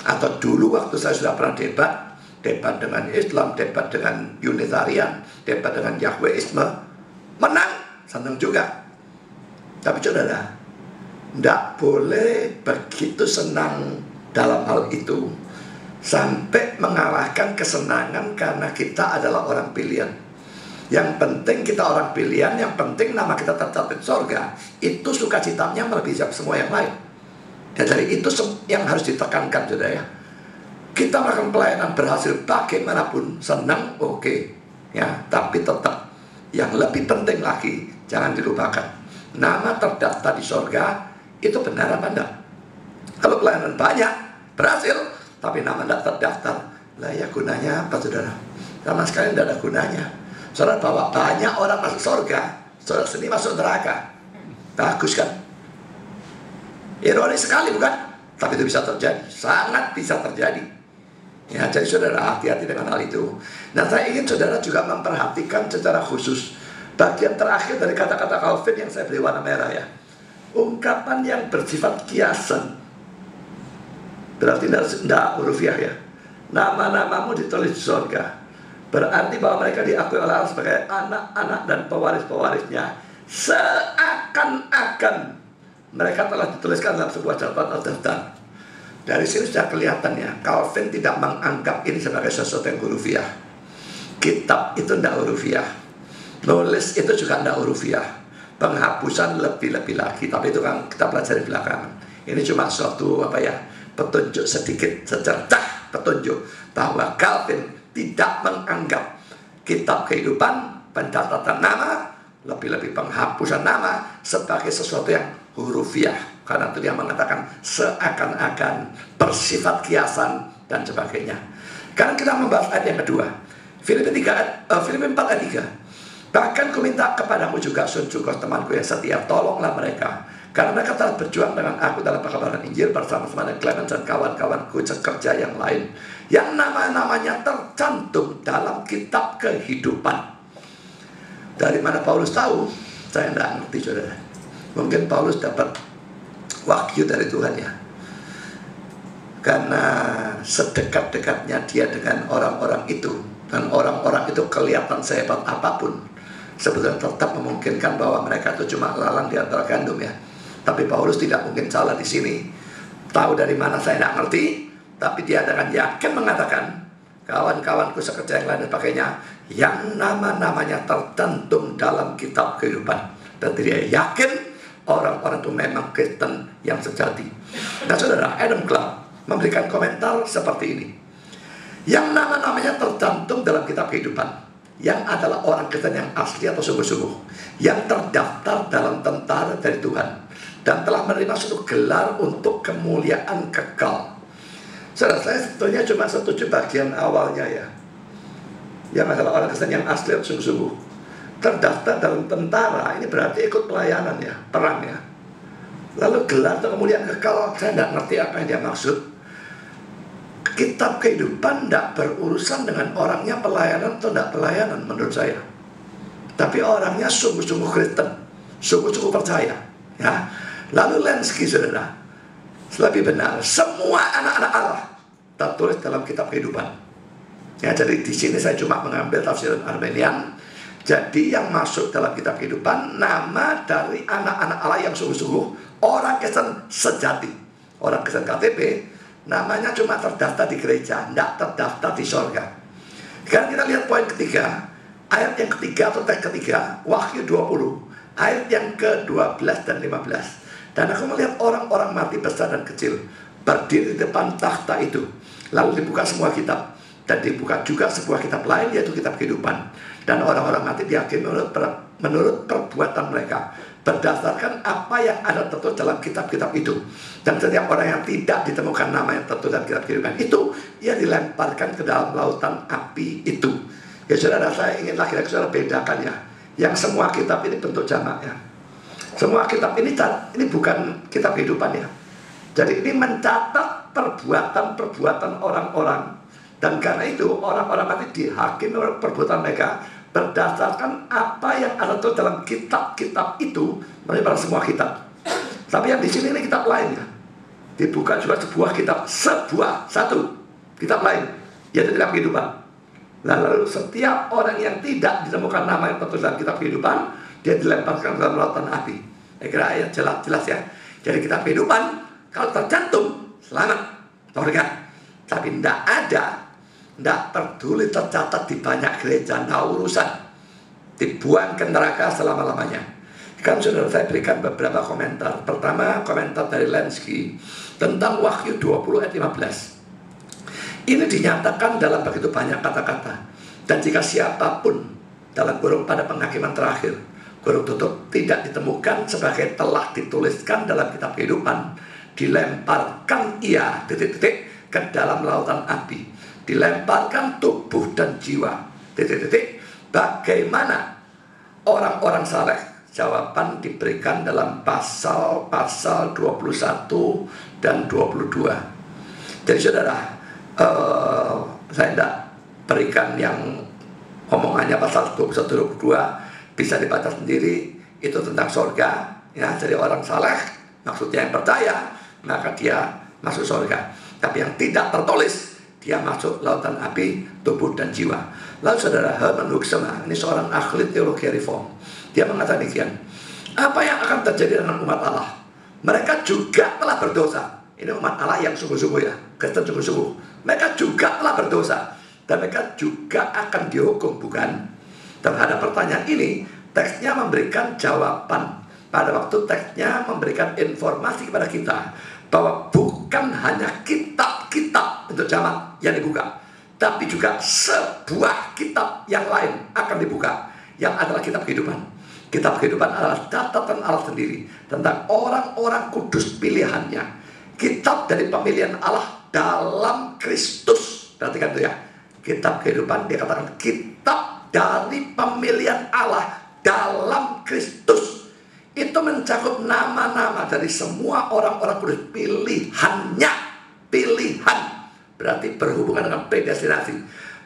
atau dulu waktu saya sudah pernah debat dengan Islam, debat dengan Unitarian, debat dengan Yahweisme, menang, senang juga. Tapi saudara, tidak boleh begitu senang dalam hal itu sampai mengalahkan kesenangan karena kita adalah orang pilihan. Yang penting kita orang pilihan, yang penting nama kita tercatat di sorga. Itu sukacitanya melebihi semua yang lain. Dan dari itu yang harus ditekankan, saudara ya. Kita melakukan pelayanan berhasil bagaimanapun, senang, oke. Ya, tapi tetap yang lebih penting lagi, jangan dilupakan, nama terdaftar di sorga itu benar apa enggak? Kalau pelayanan banyak, berhasil, tapi nama tidak terdaftar, lah ya gunanya apa, saudara? Sama sekali tidak ada gunanya. Saudara bawa banyak orang masuk sorga, saudara sendiri masuk neraka. Bagus kan? Ironis sekali bukan? Tapi itu bisa terjadi, sangat bisa terjadi. Ya, jadi saudara hati-hati dengan hal itu. Nah, saya ingin saudara juga memperhatikan secara khusus bagian terakhir dari kata-kata Calvin yang saya beri warna merah ya. Ungkapan yang bersifat kiasan Berarti tidak hurufiah ya. Nama-namamu ditulis di surga. Berarti bahwa mereka diakui oleh Allah sebagai anak-anak dan pewaris-pewarisnya. Seakan-akan mereka telah dituliskan dalam sebuah catatan daftar. Dari sini sudah kelihatan ya, Calvin tidak menganggap ini sebagai sesuatu yang hurufiah. Kitab itu tidak hurufiah, nulis itu juga tidak hurufiah, penghapusan lebih-lebih lagi. Tapi itu kan kita pelajari belakangan. Ini cuma suatu petunjuk sedikit, secercah petunjuk bahwa Calvin tidak menganggap kitab kehidupan, pencatatan nama, lebih-lebih penghapusan nama sebagai sesuatu yang hurufiah. Karena itu dia mengatakan seakan-akan, bersifat kiasan dan sebagainya. Sekarang kita membahas ayat yang kedua, Filipi 4 ayat 3. Bahkan ku minta kepadamu juga Sunjukos temanku yang setia, tolonglah mereka, karena mereka telah berjuang dengan aku dalam pekabaran Injil bersama-sama dengan Clemens dan kawan-kawanku sekerja yang lain, yang nama-namanya tercantum dalam kitab kehidupan. Dari mana Paulus tahu? Saya tidak ngerti, saudara. Mungkin Paulus dapat wahyu dari Tuhan ya. Karena sedekat-dekatnya dia dengan orang-orang itu, dan orang-orang itu kelihatan sehebat apapun, sebetulnya tetap memungkinkan bahwa mereka itu cuma lalang di antara gandum ya. Tapi Paulus tidak mungkin salah di sini. Tahu dari mana saya tidak ngerti, tapi dia dengan yakin mengatakan, kawan-kawanku sekerja yang lain dan sebagainya, yang nama-namanya tercantum dalam kitab kehidupan. Dan dia yakin orang-orang itu memang Kristen yang sejati. Nah saudara, Adam Clarke memberikan komentar seperti ini. Yang nama-namanya tercantum dalam kitab kehidupan, yang adalah orang Kristen yang asli atau sungguh-sungguh, yang terdaftar dalam tentara dari Tuhan, dan telah menerima suatu gelar untuk kemuliaan kekal. Saudara, saya sebetulnya cuma setuju bagian awalnya ya, yang adalah orang Kristen yang asli atau sungguh-sungguh, terdaftar dalam tentara. Ini berarti ikut pelayanan ya, perang ya. Lalu gelar untuk kemuliaan kekal, saya tidak ngerti apa yang dia maksud. Kitab kehidupan tidak berurusan dengan orangnya pelayanan atau tidak pelayanan menurut saya. Tapi orangnya sungguh-sungguh Kristen, sungguh-sungguh percaya ya. Lalu Lenski, saudara, lebih benar, semua anak-anak Allah tertulis dalam kitab kehidupan ya. Jadi di sini saya cuma mengambil tafsiran Armenian. Jadi yang masuk dalam kitab kehidupan nama dari anak-anak Allah yang sungguh-sungguh, orang Kristen sejati, orang Kristen KTP, namanya cuma terdaftar di gereja, tidak terdaftar di sorga. Sekarang kita lihat poin ketiga, ayat yang ketiga atau teks ketiga, Wahyu 20, ayat yang ke-12 dan 15. Dan aku melihat orang-orang mati besar dan kecil berdiri di depan takhta itu. Lalu dibuka semua kitab, dan dibuka juga sebuah kitab lain, yaitu kitab kehidupan. Dan orang-orang mati dihakimi menurut perbuatan mereka, berdasarkan apa yang ada tertulis dalam kitab-kitab itu. Dan setiap orang yang tidak ditemukan nama yang tertulis dalam kitab kehidupan itu, ia dilemparkan ke dalam lautan api itu. Ya saudara, saya ingin lagi-lagi saudara bedakan ya, yang semua kitab ini bentuk jamak ya. Semua kitab ini bukan kitab kehidupan ya. Jadi ini mencatat perbuatan-perbuatan orang-orang. Dan karena itu orang-orang mati dihakimi oleh perbuatan mereka berdasarkan apa yang ada tuh dalam kitab-kitab itu, daripada semua kitab. Tapi yang di sini ini kitab lain ya. Dibuka juga sebuah kitab, satu kitab lain, yaitu kitab kehidupan. Lalu setiap orang yang tidak ditemukan nama yang tertulis dalam kitab kehidupan, dia dilemparkan dalam lautan api. Saya kira ayat jelas ya. Jadi kitab kehidupan kalau tercantum selamat, surga. Tapi tidak peduli tercatat di banyak gereja, tidak urusan, dibuang ke neraka selama-lamanya. Kan saudara, saya berikan beberapa komentar. Pertama, komentar dari Lenski tentang Wahyu 20 ayat 15. Ini dinyatakan dalam begitu banyak kata-kata. Dan jika siapapun dalam kurung pada penghakiman terakhir, kurung tutup, tidak ditemukan sebagai telah dituliskan dalam kitab kehidupan, dilemparkan ia ke dalam lautan api, dilemparkan tubuh dan jiwa. Bagaimana orang-orang saleh? Jawaban diberikan dalam pasal 21 dan 22. Jadi saudara, saya tidak berikan yang omongannya pasal 21 22, bisa dibaca sendiri. Itu tentang surga ya. Jadi orang saleh maksudnya yang percaya, maka dia masuk surga. Tapi yang tidak tertulis, dia masuk lautan api, tubuh dan jiwa. Lalu saudara Herman Hoeksema, ini seorang ahli teologi reform, dia mengatakan demikian. Apa yang akan terjadi dengan umat Allah? Mereka juga telah berdosa. Ini umat Allah yang sungguh-sungguh ya, Kristen sungguh-sungguh. Mereka juga telah berdosa. Dan mereka juga akan dihukum, bukan? Terhadap pertanyaan ini, teksnya memberikan jawaban. Pada waktu teksnya memberikan informasi kepada kita bahwa bukan hanya kitab-kitab untuk jamaat yang dibuka, tapi juga sebuah kitab yang lain akan dibuka, yang adalah kitab kehidupan. Kitab kehidupan adalah catatan Allah sendiri tentang orang-orang kudus pilihannya. Kitab dari pemilihan Allah dalam Kristus. Perhatikan itu ya. Kitab kehidupan dia katakan kitab dari pemilihan Allah dalam Kristus. Itu mencakup nama-nama dari semua orang-orang kudus pilihannya. Pilihan berarti berhubungan dengan predestinasi.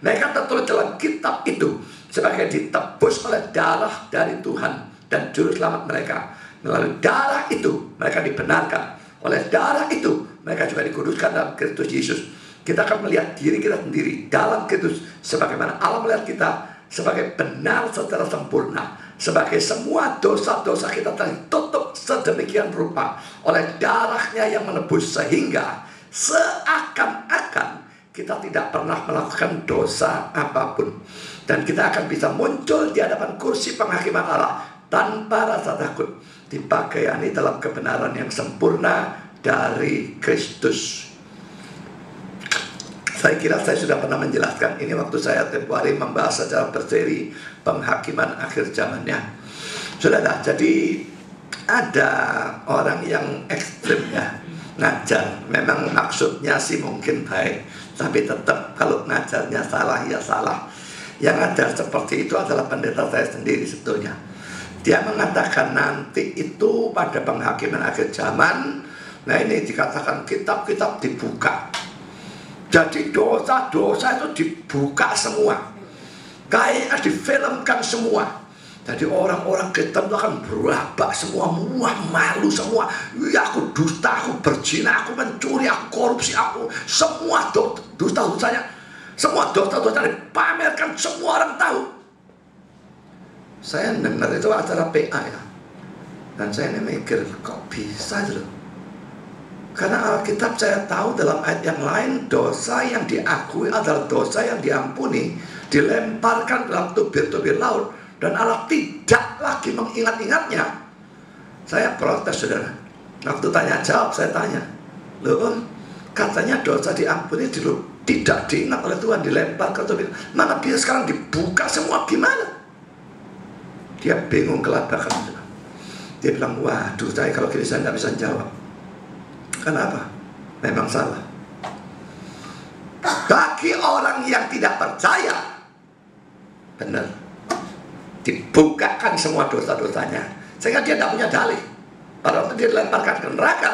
Mereka tertulis dalam kitab itu sebagai ditebus oleh darah dari Tuhan dan juru selamat mereka. Melalui darah itu mereka dibenarkan. Oleh darah itu mereka juga dikuduskan dalam Kristus Yesus. Kita akan melihat diri kita sendiri dalam Kristus sebagaimana Allah melihat kita sebagai benar secara sempurna. Sebagai semua dosa-dosa kita telah ditutup sedemikian rupa oleh darahnya yang menebus, sehingga seakan-akan kita tidak pernah melakukan dosa apapun. Dan kita akan bisa muncul di hadapan kursi penghakiman Allah tanpa rasa takut, dipakaiani dalam kebenaran yang sempurna dari Kristus. Saya kira saya sudah pernah menjelaskan ini waktu saya tempoh hari membahas secara berseri penghakiman akhir zamannya. Saudara, jadi ada orang yang ekstrim ya, ngajar. Memang maksudnya sih mungkin baik, tapi tetap kalau ngajarnya salah ya salah. Yang ngajar seperti itu adalah pendeta saya sendiri sebetulnya. Dia mengatakan nanti itu pada penghakiman akhir zaman, nah ini dikatakan kitab-kitab dibuka. Jadi dosa-dosa itu dibuka semua, kayaknya difilmkan semua. Jadi orang-orang Kristen itu akan berabak semua, muah, malu semua. Ya, aku dusta, aku berzina, aku mencuri, aku korupsi, aku semua dusta-dosanya, semua dosa-dosa dipamerkan, semua orang tahu. Saya dengar itu acara PA ya, dan saya mikir kok bisa itu. Karena Alkitab saya tahu dalam ayat yang lain, dosa yang diakui adalah dosa yang diampuni, dilemparkan dalam tubir-tubir laut, dan Allah tidak lagi mengingat-ingatnya. Saya protes, saudara. Waktu tanya jawab, saya tanya, loh, katanya dosa diampuni dulu, tidak diingat oleh Tuhan, dilempar ke tubir. Mana dia sekarang dibuka semua, gimana? Dia bingung kelabakan. Dia bilang, waduh, saya kalau gini saya nggak bisa jawab. Kenapa? Memang salah. Bagi orang yang tidak percaya, benar, dibukakan semua dosa-dosanya, sehingga dia tidak punya dalih. Pada waktu dia dilemparkan ke neraka,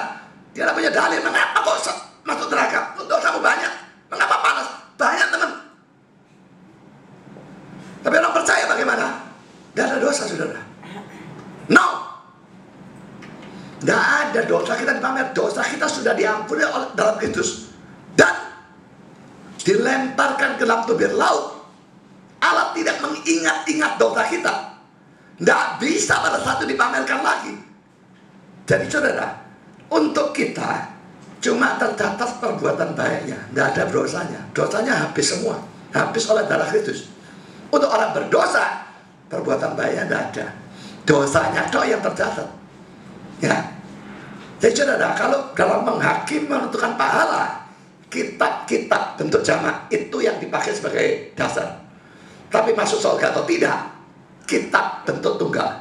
dia tidak punya dalih. Mengapa kok masuk neraka? Dosamu banyak. Mengapa panas? Banyak, teman. Tapi orang percaya bagaimana? Tidak ada dosa, saudara. No. Tidak ada dosa kita dipamer. Dosa kita sudah diampuni dalam Kristus dan dilemparkan ke dalam tubir laut. Allah tidak mengingat-ingat dosa kita. Tidak bisa pada satu dipamerkan lagi. Jadi saudara, untuk kita cuma tercatat perbuatan baiknya, tidak ada dosanya. Dosanya habis semua, habis oleh darah Kristus. Untuk orang berdosa, perbuatan baiknya tidak ada. Dosanya doa yang tercatat. Ya, jadi saudara, kalau dalam menghakimi menentukan pahala, kitab-kitab bentuk jamak itu yang dipakai sebagai dasar. Tapi masuk surga atau tidak, kitab bentuk tunggal,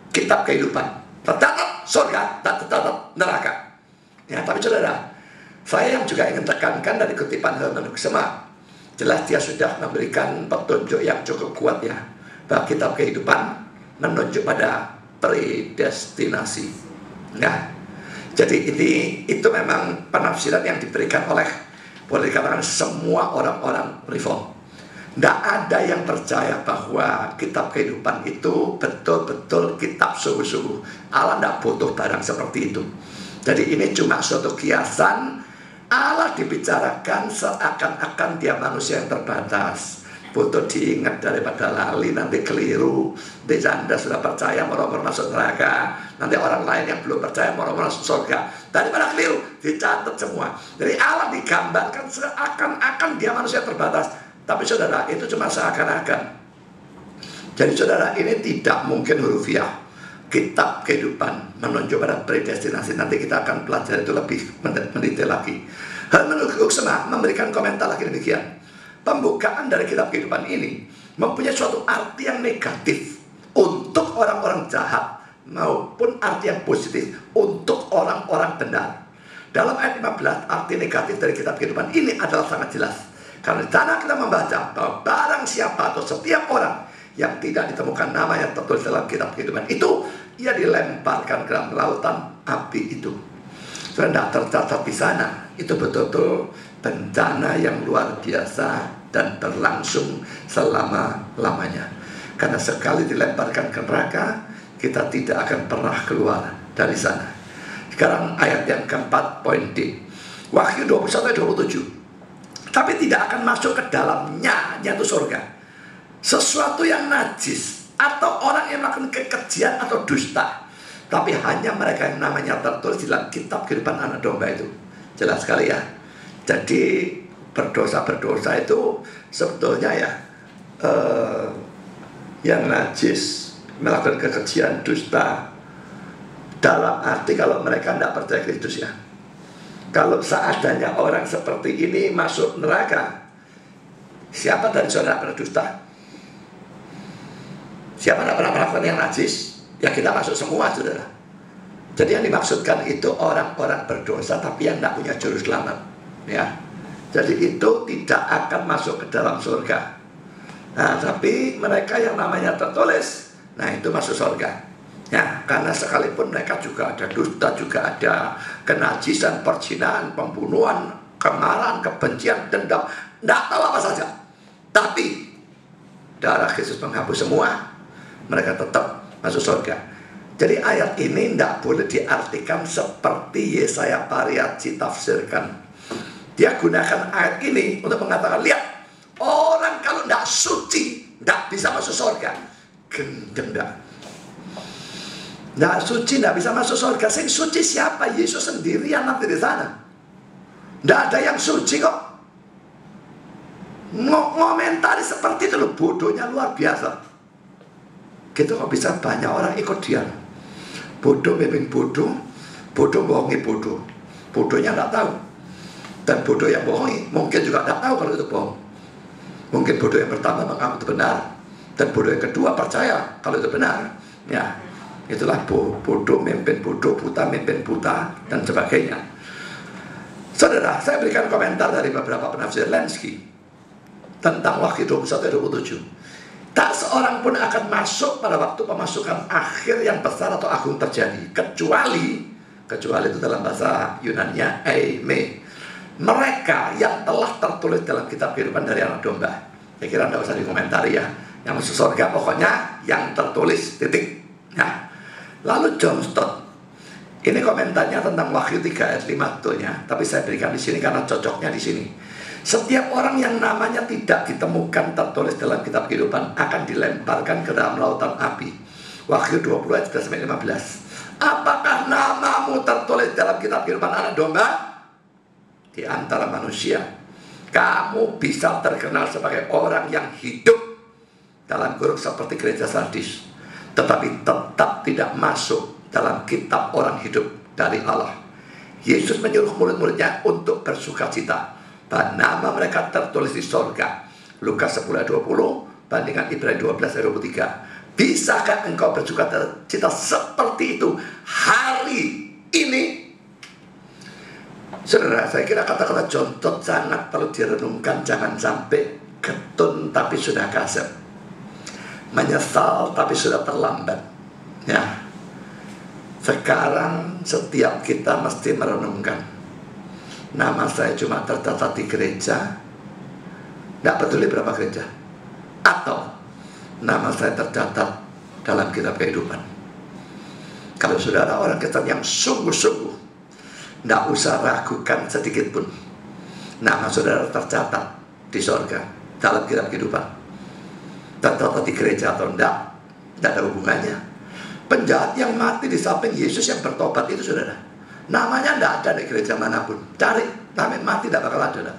kitab kehidupan, tercatat surga dan tercatat neraka. Ya, tapi saudara, saya yang juga ingin tekankan dari kutipan Herman Hoeksema, jelas dia sudah memberikan petunjuk yang cukup kuat ya, bahwa kitab kehidupan menunjuk pada predestinasi. Nah, jadi itu memang penafsiran yang diberikan oleh, boleh dikatakan, semua orang-orang reform. Tidak ada yang percaya bahwa kitab kehidupan itu betul-betul kitab sungguh-sungguh. Allah tidak butuh barang seperti itu. Jadi ini cuma suatu kiasan Allah dibicarakan seakan-akan dia manusia yang terbatas, butuh diingat daripada lali, nanti keliru. Nanti Anda sudah percaya moro-moro masuk neraka, nanti orang lain yang belum percaya moro-moro masuk surga. Daripada keliru, dicatat semua. Jadi Allah digambarkan seakan-akan dia manusia terbatas. Tapi saudara, itu cuma seakan-akan. Jadi saudara, ini tidak mungkin hurufiah. Kitab kehidupan menunjuk pada predestinasi. Nanti kita akan pelajari itu lebih mendetail lagi. Herman Hoeksema memberikan komentar lagi demikian. Pembukaan dari kitab kehidupan ini mempunyai suatu arti yang negatif untuk orang-orang jahat maupun arti yang positif untuk orang-orang benar. Dalam ayat 15, arti negatif dari kitab kehidupan ini adalah sangat jelas. Karena di sana kita membaca bahwa barang siapa atau setiap orang yang tidak ditemukan namanya tertulis dalam kitab kehidupan itu, ia dilemparkan ke dalam lautan api itu. Sudah tidak tercatat di sana. Itu betul-betul bencana yang luar biasa dan berlangsung selama-lamanya. Karena sekali dilemparkan ke neraka, kita tidak akan pernah keluar dari sana. Sekarang ayat yang keempat, poin D. Wahyu 21-27. Tapi tidak akan masuk ke dalamnya, yaitu surga, sesuatu yang najis atau orang yang melakukan kekejian atau dusta, tapi hanya mereka yang namanya tertulis di dalam kitab kehidupan anak domba itu. Jelas sekali ya. Jadi berdosa-berdosa itu sebetulnya ya yang najis, melakukan kekejian, dusta, dalam arti kalau mereka tidak percaya Kristus ya. Kalau seadanya orang seperti ini masuk neraka, siapa dari saudara pernah dusta? Siapa tidak pernah melakukan yang najis? Ya kita masuk semua, saudara. Jadi yang dimaksudkan itu orang-orang berdosa tapi yang tidak punya juru selamat, ya. Jadi itu tidak akan masuk ke dalam surga. Nah, tapi mereka yang namanya tertulis, nah itu masuk surga. Ya, karena sekalipun mereka juga ada dusta, juga ada kenajisan, perzinahan, pembunuhan, kemarahan, kebencian, dendam, tidak tahu apa saja. Tapi darah Yesus menghapus semua. Mereka tetap masuk surga. Jadi ayat ini tidak boleh diartikan seperti Yesaya Pariatsi tafsirkan. Dia gunakan ayat ini untuk mengatakan, lihat, orang kalau tidak suci tidak bisa masuk surga. Gendeng dah. Tidak suci tidak bisa masuk surga. Sing suci siapa? Yesus sendiri yang nanti di sana. Tidak ada yang suci kok. Ngomentari seperti itu loh, bodohnya luar biasa. Gitu kok bisa banyak orang ikut dia. Bodoh memang bodoh, bodoh bohongi bodoh. Bodohnya tidak tahu. Dan bodoh yang bohongi mungkin juga tidak tahu kalau itu bohong. Mungkin bodoh yang pertama menganggap itu benar, dan bodoh yang kedua percaya kalau itu benar. Ya, itulah bodoh memimpin bodoh, buta memimpin buta, dan sebagainya. Saudara, saya berikan komentar dari beberapa penafsir Lenski tentang Wahyu 21-27. Tak seorang pun akan masuk pada waktu pemasukan akhir yang besar atau agung terjadi, kecuali itu dalam bahasa Yunani-nya eime, mereka yang telah tertulis dalam kitab kehidupan dari anak domba. Saya kira tidak usah dikomentari ya. Yang masuk surga pokoknya yang tertulis, titik. Nah, lalu John Stott, ini komentarnya tentang Wahyu 3 ayat 5 tuh-nya, tapi saya berikan di sini karena cocoknya di sini. Setiap orang yang namanya tidak ditemukan tertulis dalam kitab kehidupan akan dilemparkan ke dalam lautan api. Wahyu 20 ayat 11-15. Apakah namamu tertulis dalam kitab kehidupan anak domba? Di antara manusia, kamu bisa terkenal sebagai orang yang hidup, dalam kurung seperti gereja Sardis, tetapi tetap tidak masuk dalam kitab orang hidup dari Allah. Yesus menyuruh murid-muridnya untuk bersuka cita, dan nama mereka tertulis di sorga. Lukas 10 ayat 20 bandingkan Ibrani 12 ayat 23. Bisakah engkau bersuka cita seperti itu hari ini? Saudara, saya kira kata-kata John Stott sangat perlu direnungkan. Jangan sampai ketun tapi sudah kasep, menyesal tapi sudah terlambat. Ya, sekarang setiap kita mesti merenungkan. Nama saya cuma tercatat di gereja, tidak peduli berapa gereja, atau nama saya tercatat dalam kitab kehidupan. Kalau saudara orang Kristen yang sungguh-sungguh, tidak usah ragukan sedikit pun. Nama saudara tercatat di sorga dalam kitab kehidupan. Tercatat di gereja atau enggak ada hubungannya. Penjahat yang mati di samping Yesus yang bertobat itu saudara, namanya enggak ada di gereja manapun. Cari, namanya mati tidak bakal ada.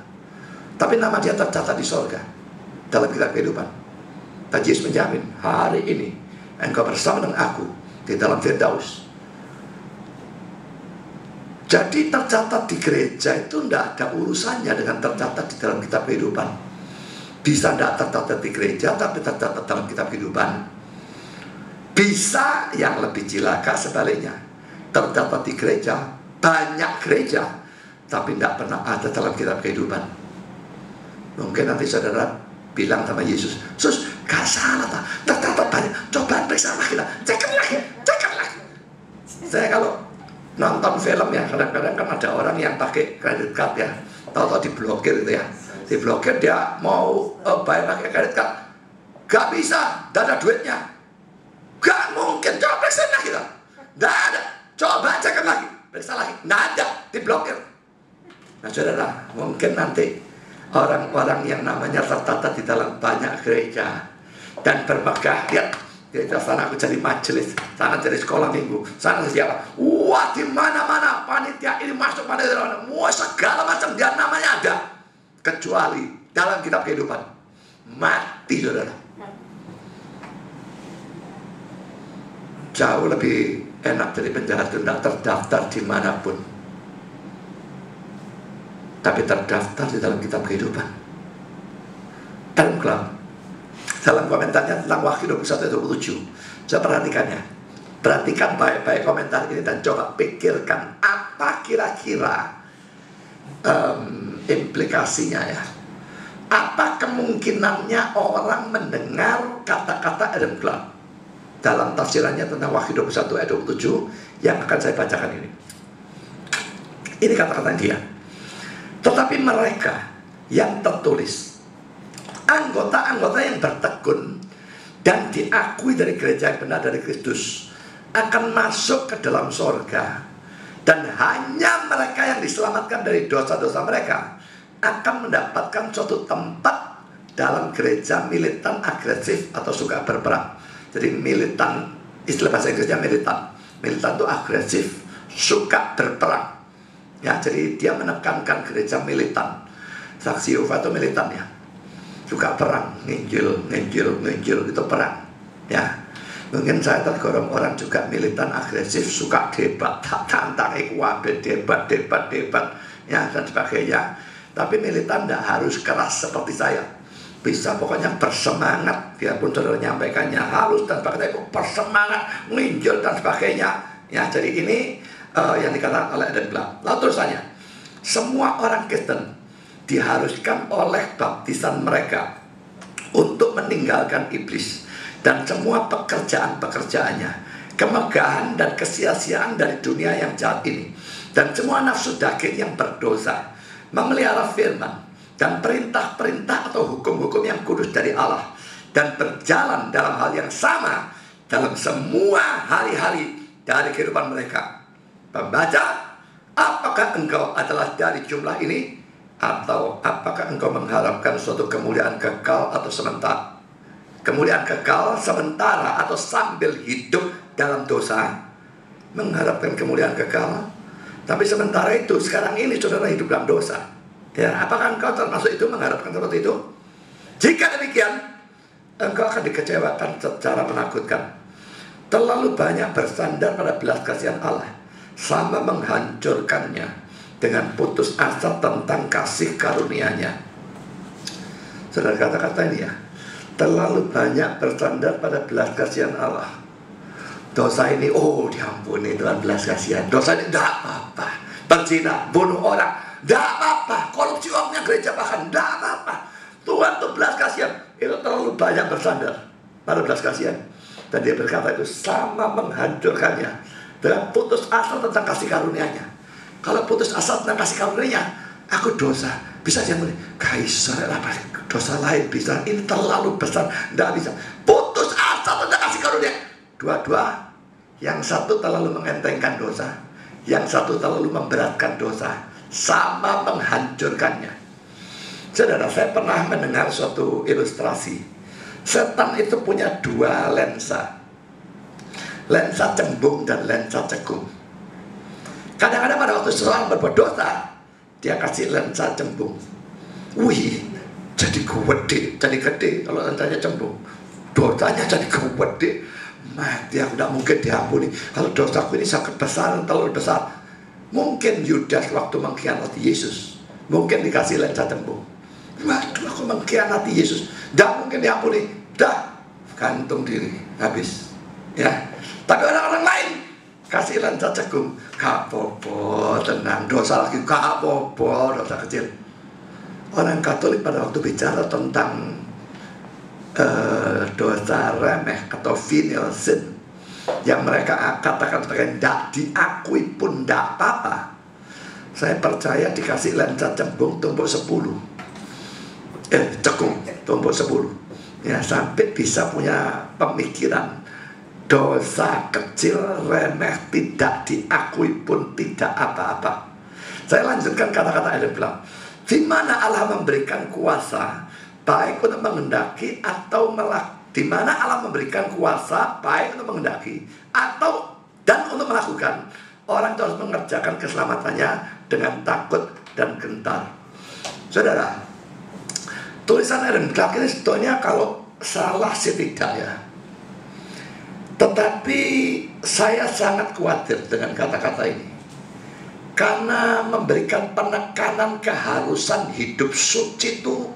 Tapi nama dia tercatat di sorga dalam kitab kehidupan. Dan Yesus menjamin, hari ini engkau bersama dengan aku di dalam Firdaus. Jadi tercatat di gereja itu tidak ada urusannya dengan tercatat di dalam kitab kehidupan. Bisa tidak tercatat di gereja tapi tercatat dalam kitab kehidupan. Bisa yang lebih cilaka sebaliknya, tercatat di gereja, banyak gereja, tapi tidak pernah ada dalam kitab kehidupan. Mungkin nanti saudara bilang sama Yesus, Sus, gak salah tak, tercatat banyak, coba periksa lagi lah, cek lagi. Saya kalau nonton film ya, kadang-kadang kan ada orang yang pakai credit card ya, tahu-tahu diblokir gitu ya. Diblokir, dia mau bayar pakai credit card, gak bisa, gak ada duitnya. Gak mungkin, coba periksa lagi lah. Gak ada, coba cek lagi, periksa lagi, gak ada, diblokir. Nah saudara, mungkin nanti orang-orang yang namanya tercatat di dalam banyak gereja dan bermegah, ya gereja sana aku jadi majelis, sana jadi sekolah minggu, sana siapa? Wah, di mana-mana panitia ini masuk, panitia mana? Wah, segala macam dia namanya ada, kecuali dalam kitab kehidupan mati saudara. Jauh lebih enak jadi penjahat itu tidak terdaftar dimanapun, tapi terdaftar di dalam kitab kehidupan. Dalam komentarnya tentang Wahyu 21:27, saya perhatikannya. Perhatikan baik-baik komentar ini dan coba pikirkan apa kira-kira implikasinya ya. Apa kemungkinannya orang mendengar kata-kata Adam Clarke dalam tafsirannya tentang Wahyu 21 ayat 27 yang akan saya bacakan ini. Ini kata-kata dia. Tetapi mereka yang tertulis, anggota-anggota yang bertekun dan diakui dari gereja yang benar dari Kristus, akan masuk ke dalam sorga. Dan hanya mereka yang diselamatkan dari dosa-dosa mereka akan mendapatkan suatu tempat dalam gereja militan, agresif, atau suka berperang. Jadi militan, istilah bahasa Inggrisnya militan. Militan itu agresif, suka berperang. Ya, jadi dia menekankan gereja militan. Saksi Yehova itu militan ya, suka perang, nginjil itu perang. Ya, mungkin saya tergolong orang juga militan, agresif, suka debat, tantang ekuabe, debat, ya dan sebagainya. Tapi militan tidak harus keras seperti saya. Bisa pokoknya bersemangat, biarpun saudara nyampaikannya halus dan sebagainya, bersemangat, nginjil dan sebagainya. Ya, jadi ini yang dikatakan oleh Adam Clarke. Lalu terusannya, semua orang Kristen diharuskan oleh baptisan mereka untuk meninggalkan iblis dan semua pekerjaan-pekerjaannya, kemegahan dan kesia-siaan dari dunia yang jahat ini, dan semua nafsu daging yang berdosa, memelihara firman dan perintah-perintah atau hukum-hukum yang kudus dari Allah, dan berjalan dalam hal yang sama dalam semua hari-hari dari kehidupan mereka. Pembaca, apakah engkau adalah dari jumlah ini? Atau apakah engkau mengharapkan suatu kemuliaan kekal atau sementara? Kemuliaan kekal sementara atau sambil hidup dalam dosa? Mengharapkan kemuliaan kekal, tapi sementara itu sekarang ini saudara hidup dalam dosa. Ya, apakah engkau termasuk itu, mengharapkan seperti itu? Jika demikian, engkau akan dikecewakan secara menakutkan. Terlalu banyak bersandar pada belas kasihan Allah, sama menghancurkannya dengan putus asa tentang kasih karunia-Nya. Saudara, kata-kata ini ya, terlalu banyak bersandar pada belas kasihan Allah. Dosa ini, oh diampuni dengan belas kasihan. Dosa ini tidak apa-apa. Berzina, bunuh orang, tidak apa-apa. Korupsi uangnya gereja bahkan tidak apa-apa. Tuhan tuh belas kasihan. Itu terlalu banyak bersandar pada belas kasihan. Dan dia berkata itu sama menghancurkannya dengan putus asa tentang kasih karunia-Nya. Kalau putus asa tentang kasih karunia-Nya, aku dosa, bisa aja mulai kaisar apa dosa lain bisa, ini terlalu besar, tidak bisa. Putus asa tentang kasih karunia. Dua-dua, yang satu terlalu mengentengkan dosa, yang satu terlalu memberatkan dosa, sama menghancurkannya. Saudara, saya pernah mendengar suatu ilustrasi. Setan itu punya dua lensa. Lensa cembung dan lensa cekung. Kadang-kadang pada waktu seorang berbuat dosa, dia kasih lensa cembung. Wih, jadi gede kalau lensanya cembung. Dosanya jadi gede. Mati, aku tidak mungkin diampuni. Kalau dosaku ini sangat besar, terlalu besar. Mungkin Yudas waktu mengkhianati Yesus, mungkin dikasih lensa cembung. Waduh, aku mengkhianati Yesus, tidak mungkin diampuni. Dah, gantung diri, habis. Ya. Tapi orang-orang lain kasih lensa cekung. Gak apa-apa, tenang, dosa lagi, gak apa-apa, dosa kecil. Orang Katolik pada waktu bicara tentang dosa remeh atau venial sin yang mereka katakan sebagai tidak diakui pun tidak apa-apa, saya percaya dikasih lensa cembung tumpuk 10. Cekung tumpuk 10. Ya, sampai bisa punya pemikiran dosa kecil, remeh, tidak diakui pun tidak apa-apa. Saya lanjutkan kata-kata Ellen bilang, di mana Allah memberikan kuasa baik untuk menghendaki atau di mana Allah memberikan kuasa baik untuk menghendaki atau dan untuk melakukan, orang itu harus mengerjakan keselamatannya dengan takut dan gentar. Saudara, tulisan Ellen Clark ini sebetulnya kalau salah sih tidak ya. Tetapi saya sangat khawatir dengan kata-kata ini, karena memberikan penekanan keharusan hidup suci itu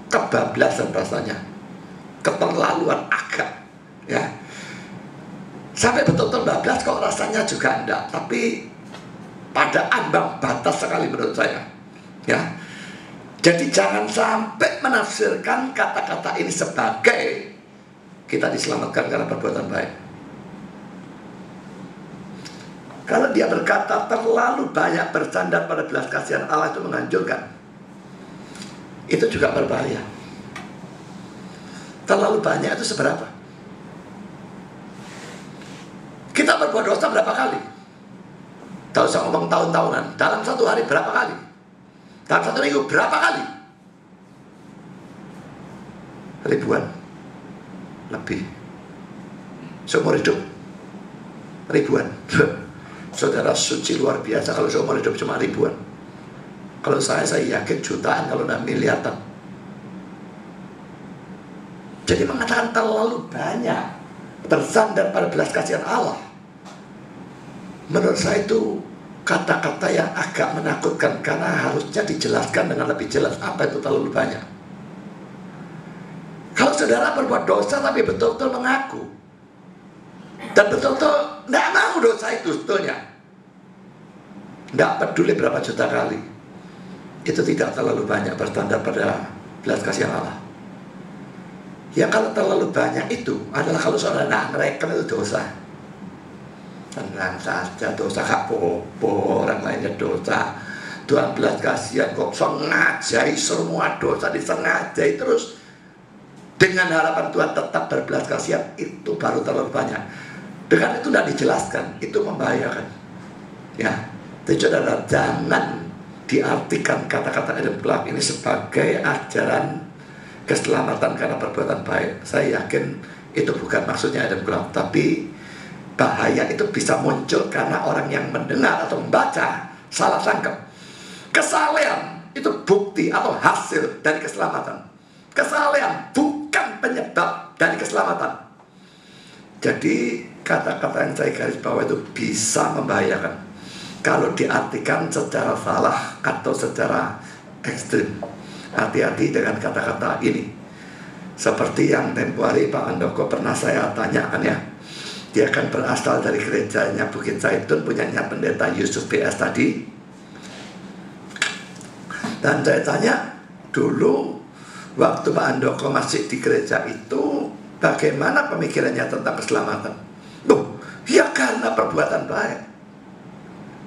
kebablasan rasanya, keterlaluan agak ya. Sampai betul-betul bablas kok rasanya juga enggak, tapi pada ambang batas sekali menurut saya ya. Jadi jangan sampai menafsirkan kata-kata ini sebagai kita diselamatkan karena perbuatan baik. Kalau dia berkata terlalu banyak bersandar pada belas kasihan Allah itu menghancurkan, itu juga berbahaya. Terlalu banyak itu seberapa? Kita berbuat dosa berapa kali? Tak usah ngomong tahun-tahunan. Dalam satu hari berapa kali? Dalam satu minggu berapa kali? Ribuan. Lebih. Seumur hidup ribuan. Saudara suci luar biasa kalau seumur hidup cuma ribuan. Kalau saya yakin jutaan, kalau tidak miliaran. Jadi mengatakan terlalu banyak bersandar pada belas kasihan Allah, menurut saya itu kata-kata yang agak menakutkan, karena harusnya dijelaskan dengan lebih jelas apa itu terlalu banyak. Kalau saudara berbuat dosa tapi betul-betul mengaku dan betul-betul tidak mau dosa itu sebetulnya, tidak peduli berapa juta kali, itu tidak terlalu banyak berstandar pada belas kasihan Allah. Ya kalau terlalu banyak itu adalah kalau saudara ngereken itu dosa. Tenang saja, dosa gak apa-apa, orang lainnya dosa. Tuhan belas kasihan kok sengajai semua dosa disengajai terus. Dengan harapan Tuhan tetap berbelas kasihan, itu baru terlalu banyak. Dengan itu tidak dijelaskan, itu membahayakan. Ya, jadi saudara jangan diartikan kata-kata Ellen Clark ini sebagai ajaran keselamatan karena perbuatan baik. Saya yakin itu bukan maksudnya Ellen Clark, tapi bahaya itu bisa muncul karena orang yang mendengar atau membaca salah tangkap. Kesalehan itu bukti atau hasil dari keselamatan. Kesalehan bukan penyebab dari keselamatan. Jadi kata-kata yang saya garis bawah itu bisa membahayakan kalau diartikan secara salah atau secara ekstrim. Hati-hati dengan kata-kata ini. Seperti yang tempo hari Pak Andoko pernah saya tanyakan ya. Dia kan berasal dari gerejanya Bukit Zaitun, punyanya pendeta Yusuf PS tadi. Dan saya tanya, dulu waktu Pak Andoko masih di gereja itu, bagaimana pemikirannya tentang keselamatan? Loh, ya karena perbuatan baik.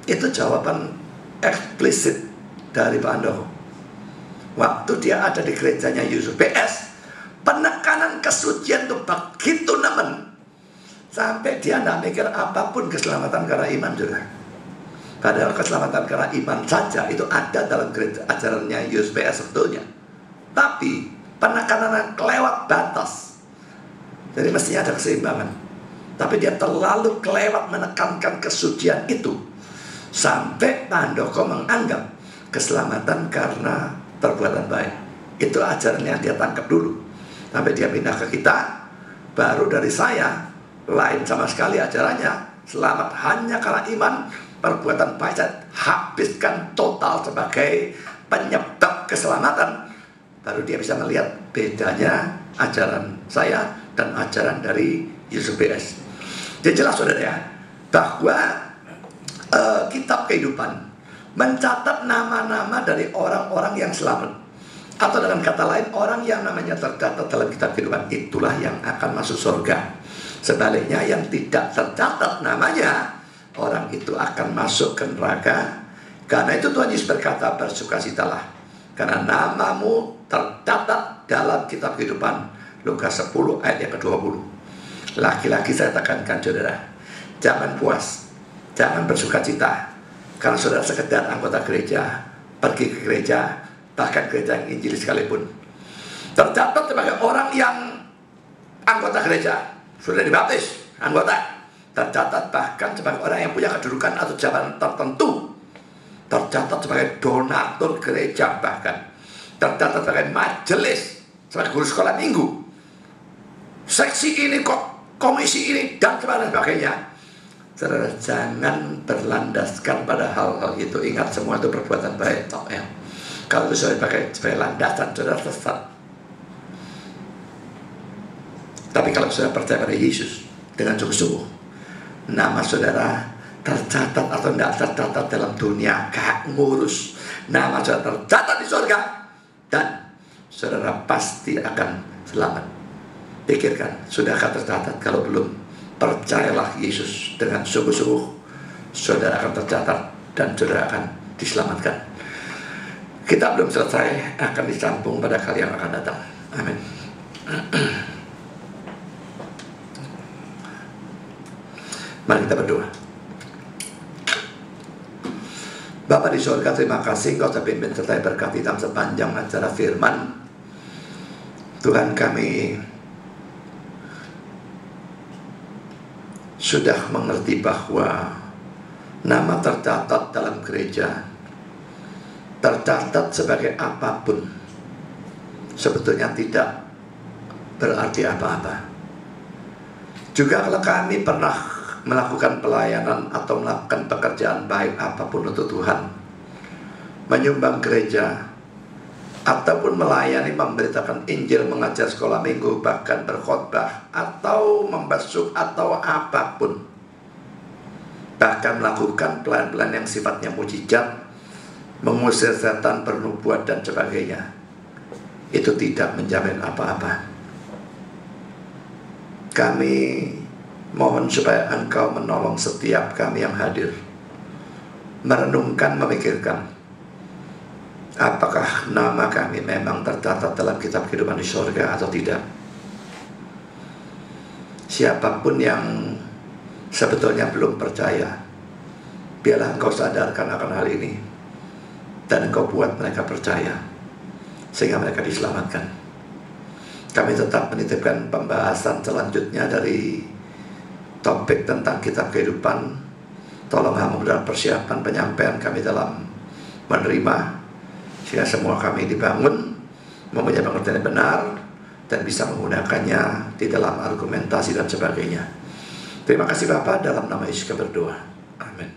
Itu jawaban eksplisit dari Pak Andoko. Waktu dia ada di gerejanya Yusuf PS, penekanan kesucian itu begitu nemen, sampai dia tidak mikir apapun keselamatan karena iman juga. Padahal keselamatan karena iman saja itu ada dalam ajarannya USPS sebetulnya. Tapi penekanan kelewat batas. Jadi mestinya ada keseimbangan. Tapi dia terlalu kelewat menekankan kesucian itu. Sampai Pak Handoko menganggap keselamatan karena perbuatan baik. Itu ajarannya yang dia tangkap dulu. Sampai dia pindah ke kita. Baru dari saya, lain sama sekali ajarannya. Selamat hanya karena iman. Perbuatan baik saya habiskan total sebagai penyebab keselamatan. Baru dia bisa melihat bedanya ajaran saya dan ajaran dari USPS. Jadi jelas saudara ya, bahwa kitab kehidupan mencatat nama-nama dari orang-orang yang selamat. Atau dengan kata lain, orang yang namanya tercatat dalam kitab kehidupan itulah yang akan masuk surga. Sebaliknya yang tidak tercatat namanya, orang itu akan masuk ke neraka. Karena itu Tuhan Yesus berkata, bersukacitalah, karena namamu tercatat dalam kitab kehidupan. Lukas 10 ayat yang ke-20. Laki-laki saya tekankan saudara, jangan puas, jangan bersukacita karena saudara sekedar anggota gereja, pergi ke gereja, bahkan gereja yang Injil sekalipun. Tercatat sebagai orang yang anggota gereja, sudah dibaptis, anggota. Tercatat bahkan sebagai orang yang punya kedudukan atau jabatan tertentu. Tercatat sebagai donatur gereja bahkan. Tercatat sebagai majelis, sebagai guru sekolah minggu. Seksi ini kok, komisi ini, dan sebagainya. Saudara, jangan berlandaskan pada hal-hal itu. Ingat semua itu perbuatan baik. Ya. Kalau itu sudah pakai sebagai landasan, saudara sesat. Tapi kalau saudara percaya pada Yesus dengan sungguh-sungguh, nama saudara tercatat atau tidak tercatat dalam dunia, gak ngurus. Nama saudara tercatat di surga, dan saudara pasti akan selamat. Pikirkan, sudahkah tercatat? Kalau belum, percayalah Yesus dengan sungguh-sungguh, saudara akan tercatat dan saudara akan diselamatkan. Kita belum selesai, akan disambung pada kali yang akan datang. Amin. Mari kita berdoa. Bapa di surga, terima kasih Engkau telah pimpin serta berkati dalam sepanjang acara firman. Tuhan, kami sudah mengerti bahwa nama tercatat dalam gereja, tercatat sebagai apapun, sebetulnya tidak berarti apa-apa. Juga kalau kami pernah melakukan pelayanan atau melakukan pekerjaan baik apapun untuk Tuhan, menyumbang gereja, ataupun melayani, memberitakan Injil, mengajar sekolah minggu, bahkan berkhotbah, atau membasuh, atau apapun, bahkan melakukan pelayanan yang sifatnya mujizat, mengusir setan, bernubuat, dan sebagainya, itu tidak menjamin apa-apa. Kami mohon supaya Engkau menolong setiap kami yang hadir, merenungkan, memikirkan, apakah nama kami memang tercatat dalam kitab kehidupan di surga atau tidak. Siapapun yang sebetulnya belum percaya, biarlah Engkau sadarkan akan hal ini, dan Engkau buat mereka percaya, sehingga mereka diselamatkan. Kami tetap menitipkan pembahasan selanjutnya dari topik tentang kitab kehidupan. Tolong hamba dalam persiapan penyampaian kami dalam menerima, sehingga semua kami dibangun, mempunyai pengertian yang benar, dan bisa menggunakannya di dalam argumentasi dan sebagainya. Terima kasih Bapa, dalam nama Yesus kami berdoa. Amin.